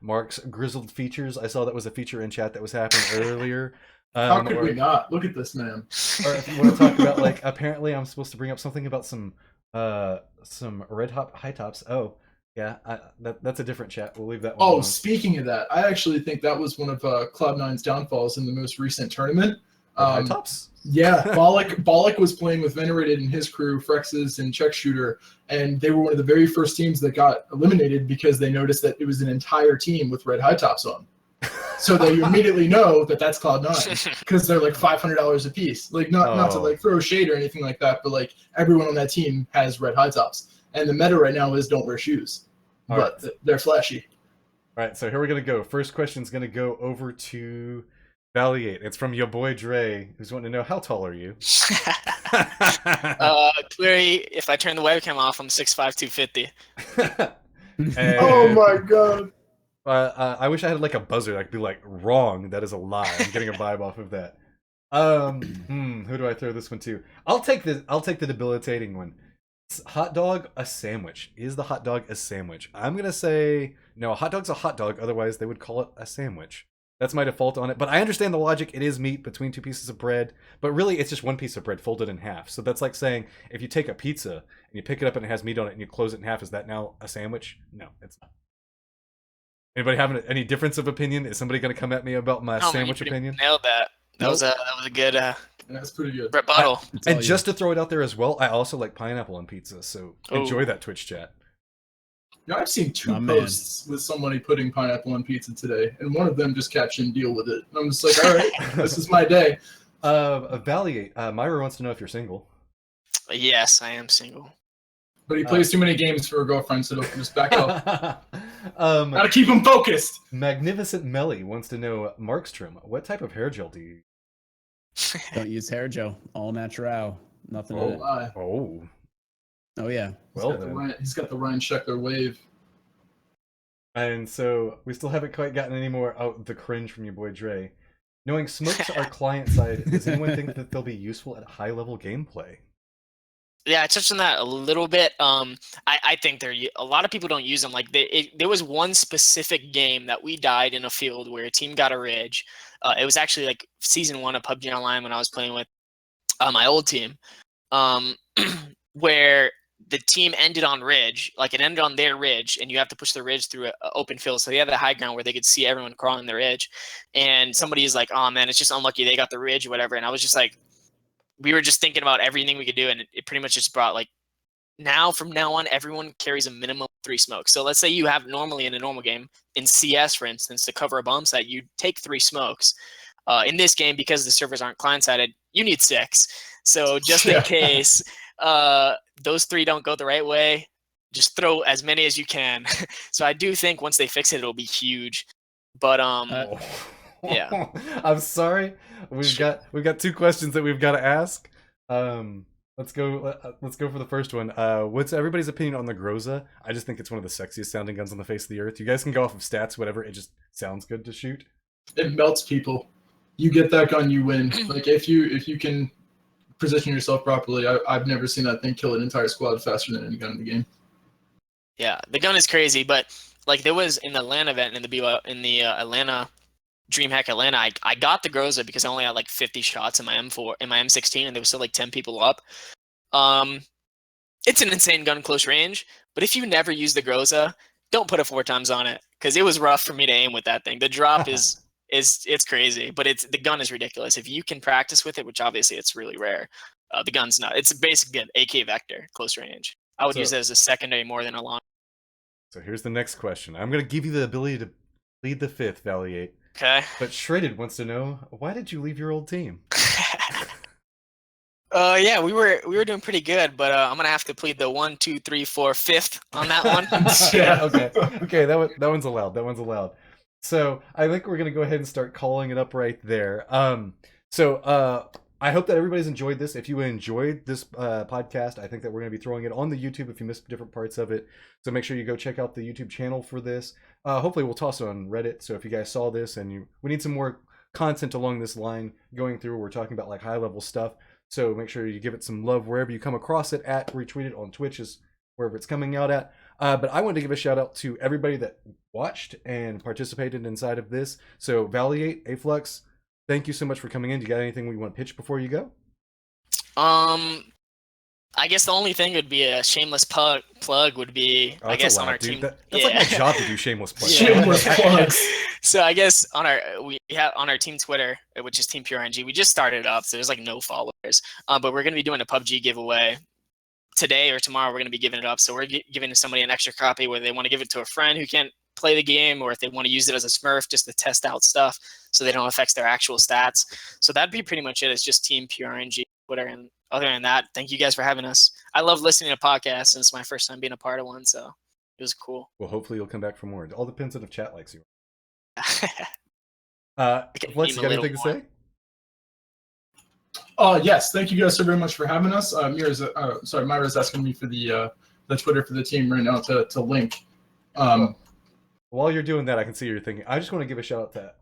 [SPEAKER 1] Mark's grizzled features, I saw that was a feature in chat that was happening earlier.
[SPEAKER 4] How could we not? Look at this man.
[SPEAKER 1] Or if you want to talk about, like, apparently I'm supposed to bring up something about some red hot high tops. Oh, yeah, that's a different chat. We'll leave that one alone.
[SPEAKER 4] Speaking of that, I actually think that was one of Cloud9's downfalls in the most recent tournament.
[SPEAKER 1] High tops?
[SPEAKER 4] Yeah, Bollock was playing with Venerated and his crew, Frexes and Check Shooter, and they were one of the very first teams that got eliminated because they noticed that it was an entire team with red high tops on. So they immediately know that that's Cloud9 because they're like $500 a piece. Like not to like throw shade or anything like that, but like everyone on that team has red high tops. And the meta right now is don't wear shoes, but they're flashy.
[SPEAKER 1] All right, so here we're going to go. First question's going to go over to Valiate. It's from your boy Dre, who's wanting to know, how tall are you?
[SPEAKER 3] Clearly, if I turn the webcam off, I'm 6'5", 250.
[SPEAKER 4] Oh my god.
[SPEAKER 1] I wish I had like a buzzer. I could be like, wrong, that is a lie. I'm getting a vibe off of that. Who do I throw this one to? I'll take the debilitating one. Hot dog, a sandwich. Is the hot dog a sandwich? I'm gonna say no. A hot dog's a hot dog. Otherwise, they would call it a sandwich. That's my default on it. But I understand the logic. It is meat between two pieces of bread. But really, it's just one piece of bread folded in half. So that's like saying if you take a pizza and you pick it up and it has meat on it and you close it in half, is that now a sandwich? No, it's not. Anybody having any difference of opinion? Is somebody gonna come at me about my sandwich opinion?
[SPEAKER 3] Nailed that. That was a good.
[SPEAKER 4] That's pretty good.
[SPEAKER 3] Rebuttal.
[SPEAKER 1] And just to throw it out there as well, I also like pineapple on pizza, so enjoy that Twitch chat.
[SPEAKER 4] Yeah, I've seen two posts with somebody putting pineapple on pizza today, and one of them just captioned "deal with it." And I'm just like, all right, this is my day.
[SPEAKER 1] Valiate, Myra wants to know if you're single.
[SPEAKER 3] Yes, I am single.
[SPEAKER 4] But he plays too many games for a girlfriend, so don't just back up. Gotta keep him focused.
[SPEAKER 1] Magnificent Melly wants to know, Markstrom, what type of hair gel do you use?
[SPEAKER 2] Don't use hair gel. All natural. Nothing in it. Oh yeah.
[SPEAKER 1] Well,
[SPEAKER 4] he's got the Ryan Sheckler wave.
[SPEAKER 1] And so we still haven't quite gotten any more the cringe from your boy Dre. Knowing smokes are client side, does anyone think that they'll be useful at high level gameplay?
[SPEAKER 3] Yeah, I touched on that a little bit. I think a lot of people don't use them. Like there was one specific game that we died in a field where a team got a ridge. It was actually like season 1 of PUBG Online when I was playing with my old team, where the team ended on ridge. Like it ended on their ridge, and you have to push the ridge through an open field. So they had the high ground where they could see everyone crawling the ridge. And somebody is like, "Oh man, it's just unlucky they got the ridge or whatever." And I was just like, we were just thinking about everything we could do, and it pretty much just brought like, from now on, everyone carries a minimum of 3 smokes. So let's say you have normally in a normal game, in CS, for instance, to cover a bomb site, you take 3 smokes. In this game, because the servers aren't client-sided, you need 6. So just in case those 3 don't go the right way, just throw as many as you can. So I do think once they fix it, it'll be huge. But yeah.
[SPEAKER 1] I'm sorry. We've got 2 questions that we've got to ask. Let's go for the first one. What's everybody's opinion on the Groza? I just think it's one of the sexiest sounding guns on the face of the earth. You guys can go off of stats, whatever. It just sounds good to shoot.
[SPEAKER 4] It melts people. You get that gun, you win. Like if you can position yourself properly, I've never seen that thing kill an entire squad faster than any gun in the game.
[SPEAKER 3] Yeah, the gun is crazy, but like there was in the Atlanta event in the Atlanta DreamHack Atlanta, I got the Groza because I only had like 50 shots in my M16, and there was still like 10 people up. It's an insane gun close range, but if you never use the Groza, don't put a 4 times on it because it was rough for me to aim with that thing. The drop is it's crazy, but the gun is ridiculous. If you can practice with it, which obviously it's really rare, the gun's not. It's basically an AK Vector close range. I would use it as a secondary more than a long.
[SPEAKER 1] So here's the next question. I'm going to give you the ability to Plead the fifth, Valiate.
[SPEAKER 3] Okay.
[SPEAKER 1] But Shredded wants to know, why did you leave your old team?
[SPEAKER 3] Yeah, we were doing pretty good, but I'm gonna have to plead the 1, 2, 3, 4, 5th on that one.
[SPEAKER 4] Yeah.
[SPEAKER 1] Okay, that one's allowed. That one's allowed. So I think we're gonna go ahead and start calling it up right there. I hope that everybody's enjoyed this. If you enjoyed this podcast, I think that we're gonna be throwing it on the YouTube if you missed different parts of it. So make sure you go check out the YouTube channel for this. Hopefully we'll toss it on Reddit. So if you guys saw this and we need some more content along this line going through, we're talking about like high level stuff. So make sure you give it some love wherever you come across it at. Retweet it on Twitch, is wherever it's coming out at. But I wanted to give a shout out to everybody that watched and participated inside of this. So Valiate, Aflux, thank you so much for coming in. Do you got anything we want to pitch before you go?
[SPEAKER 3] I guess the only thing would be a shameless plug would be, I guess, on our team.
[SPEAKER 1] That's like my job to do shameless plugs.
[SPEAKER 4] Shameless plugs.
[SPEAKER 3] So I guess on our team Twitter, which is Team Pure NG, we just started up, so there's like no followers. But we're gonna be doing a PUBG giveaway today or tomorrow. We're gonna be giving it up. So we're giving somebody an extra copy, whether they want to give it to a friend who can't play the game, or if they want to use it as a Smurf just to test out stuff, so they don't affect their actual stats. So that'd be pretty much it. It's just Team Pure NG Twitter, and other than that, thank you guys for having us. I love listening to podcasts, and it's my first time being a part of one, so it was cool.
[SPEAKER 1] Well, hopefully you'll come back for more. It all depends on if chat likes you. Flex, you got anything to say?
[SPEAKER 4] Yes, thank you guys so very much for having us. Myra's asking me for the Twitter for the team right now to link.
[SPEAKER 1] While you're doing that, I can see you're thinking. I just want to give a shout out to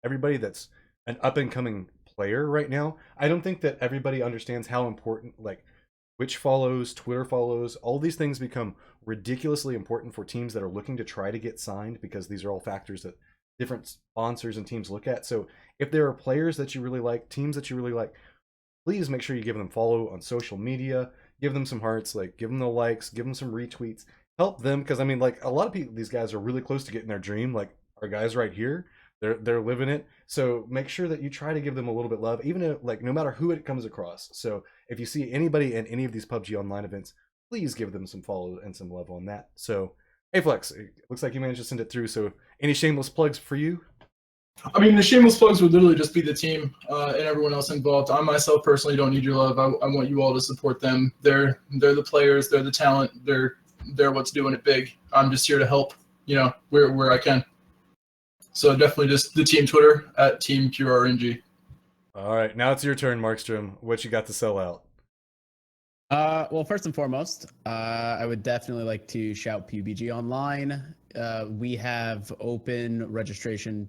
[SPEAKER 1] everybody that's an up and coming player right now. I don't think that everybody understands how important, like, Twitch follows, Twitter follows, all these things become ridiculously important for teams that are looking to try to get signed, because these are all factors that different sponsors and teams look at. So if there are players that you really like, teams that you really like, please make sure you give them follow on social media, give them some hearts, like give them the likes, give them some retweets, help them, because I mean, like, a lot of people, these guys are really close to getting their dream. Like our guys right here, they're living it. So make sure that you try to give them a little bit of love, even if, like, no matter who it comes across. So if you see anybody in any of these PUBG online events, please give them some follow and some love on that. So hey Flex, it looks like you managed to send it through. So any shameless plugs for you?
[SPEAKER 4] I mean, the shameless plugs would literally just be the team and everyone else involved. I myself personally don't need your love. I want you all to support them. They're the players. They're the talent. They're what's doing it big. I'm just here to help, where I can. So definitely just the team Twitter at Team PureRNG.
[SPEAKER 1] All right, now it's your turn, Markstrom. What you got to sell out?
[SPEAKER 2] Well, first and foremost, I would definitely like to shout PUBG Online. We have open registration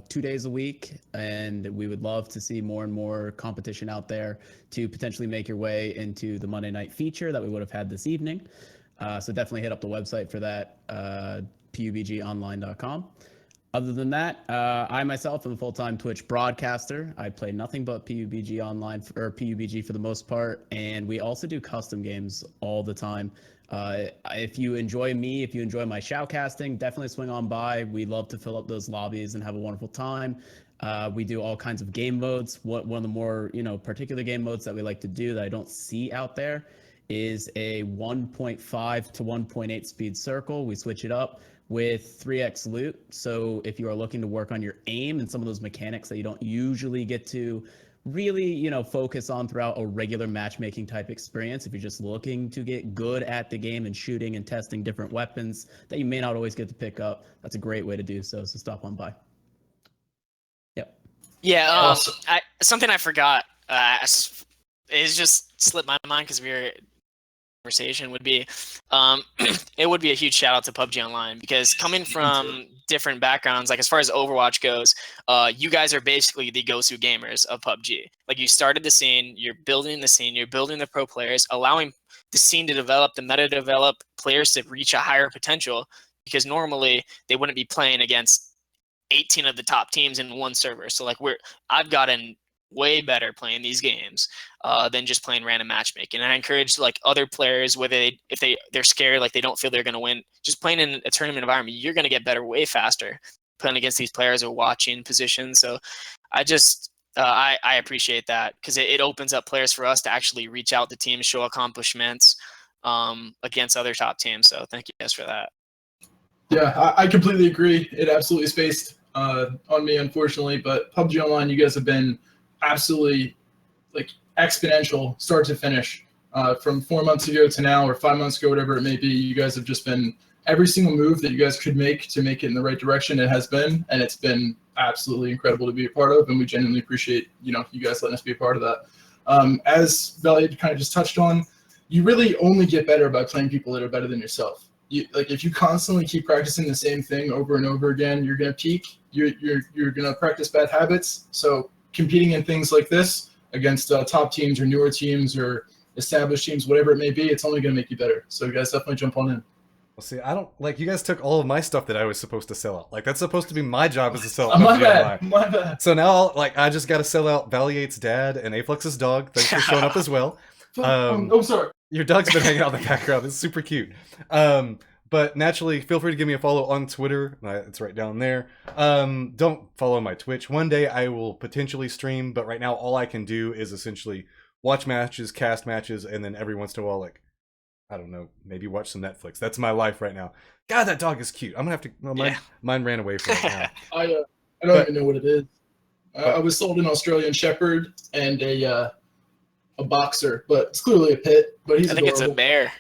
[SPEAKER 2] 2 days a week, and we would love to see more and more competition out there to potentially make your way into the Monday night feature that we would have had this evening. So definitely hit up the website for that, pubgonline.com. Other than that, I myself am a full-time Twitch broadcaster. I play nothing but PUBG Online, or PUBG for the most part, and we also do custom games all the time. If you enjoy me, if you enjoy my shoutcasting, definitely swing on by. We love to fill up those lobbies and have a wonderful time. We do all kinds of game modes. One of the more particular game modes that we like to do that I don't see out there is a 1.5 to 1.8 speed circle. We switch it up with 3x loot. So if you are looking to work on your aim and some of those mechanics that you don't usually get to really, focus on throughout a regular matchmaking type experience, if you're just looking to get good at the game and shooting and testing different weapons that you may not always get to pick up, that's a great way to do so. So stop on by. Yep.
[SPEAKER 3] Yeah. Awesome. Something I forgot is just slipped my mind because we were conversation would be it would be a huge shout out to PUBG Online, because coming from different backgrounds, like as far as Overwatch goes, you guys are basically the go-to gamers of PUBG. Like, you started the scene, you're building the pro players, allowing the scene to develop, the meta to develop, players to reach a higher potential, because normally they wouldn't be playing against 18 of the top teams in one server. So like I've gotten way better playing these games than just playing random matchmaking. And I encourage like other players, whether they're scared, like they don't feel they're going to win, just playing in a tournament environment, you're going to get better way faster playing against these players or watching positions. So I just I appreciate that, because it opens up players for us to actually reach out to teams, show accomplishments against other top teams. So thank you guys for that.
[SPEAKER 4] Yeah, I completely agree. It absolutely spaced on me, unfortunately. But PUBG Online, you guys have been absolutely like exponential, start to finish. From 4 months ago to now, or 5 months ago, whatever it may be, you guys have just been every single move that you guys could make to make it in the right direction. It has been, and it's been absolutely incredible to be a part of. And we genuinely appreciate you guys letting us be a part of that. As Valley kind of just touched on, you really only get better by playing people that are better than yourself. If you constantly keep practicing the same thing over and over again, you're gonna peak. You're gonna practice bad habits. So competing in things like this against top teams or newer teams or established teams, whatever it may be, it's only gonna make you better. So you guys definitely jump on in.
[SPEAKER 1] Well, see, I don't you guys took all of my stuff that I was supposed to sell out. Like that's supposed to be my job as to sell out.
[SPEAKER 4] My bad.
[SPEAKER 1] So now, I just got to sell out Valley8's dad and Aflux's dog. Thanks for showing up as well.
[SPEAKER 4] I'm sorry.
[SPEAKER 1] Your dog's been hanging out in the background. It's super cute. But naturally, feel free to give me a follow on Twitter. It's right down there. Don't follow my Twitch. One day I will potentially stream, but right now all I can do is essentially watch matches, cast matches, and then every once in a while, I don't know, maybe watch some Netflix. That's my life right now. God, that dog is cute. I'm gonna have to. Well, mine ran away from it now.
[SPEAKER 4] I don't even know what it is. I was sold an Australian Shepherd and a boxer, but it's clearly a pit. But he's adorable.
[SPEAKER 3] It's a bear.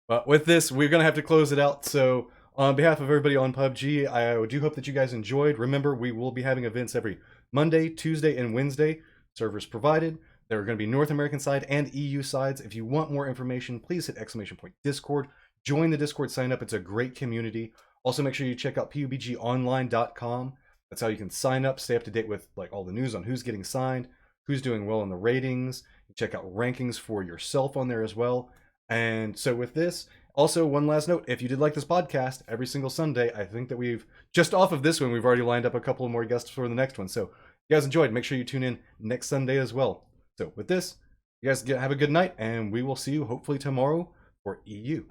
[SPEAKER 1] But with this, we're gonna have to close it out. So on behalf of everybody on PUBG, I do hope that you guys enjoyed. Remember, we will be having events every Monday, Tuesday, and Wednesday. Servers provided. There are going to be North American side and EU sides. If you want more information, please hit !Discord. Join the Discord, sign up. It's a great community. Also, make sure you check out PUBGonline.com. That's how you can sign up, stay up to date with all the news on who's getting signed, who's doing well in the ratings. You check out rankings for yourself on there as well. And so with this, also one last note, if you did like this podcast, every single Sunday, I think that we've, just off of this one, we've already lined up a couple of more guests for the next one. So if you guys enjoyed, make sure you tune in next Sunday as well. So with this, you guys have a good night, and we will see you hopefully tomorrow for EU.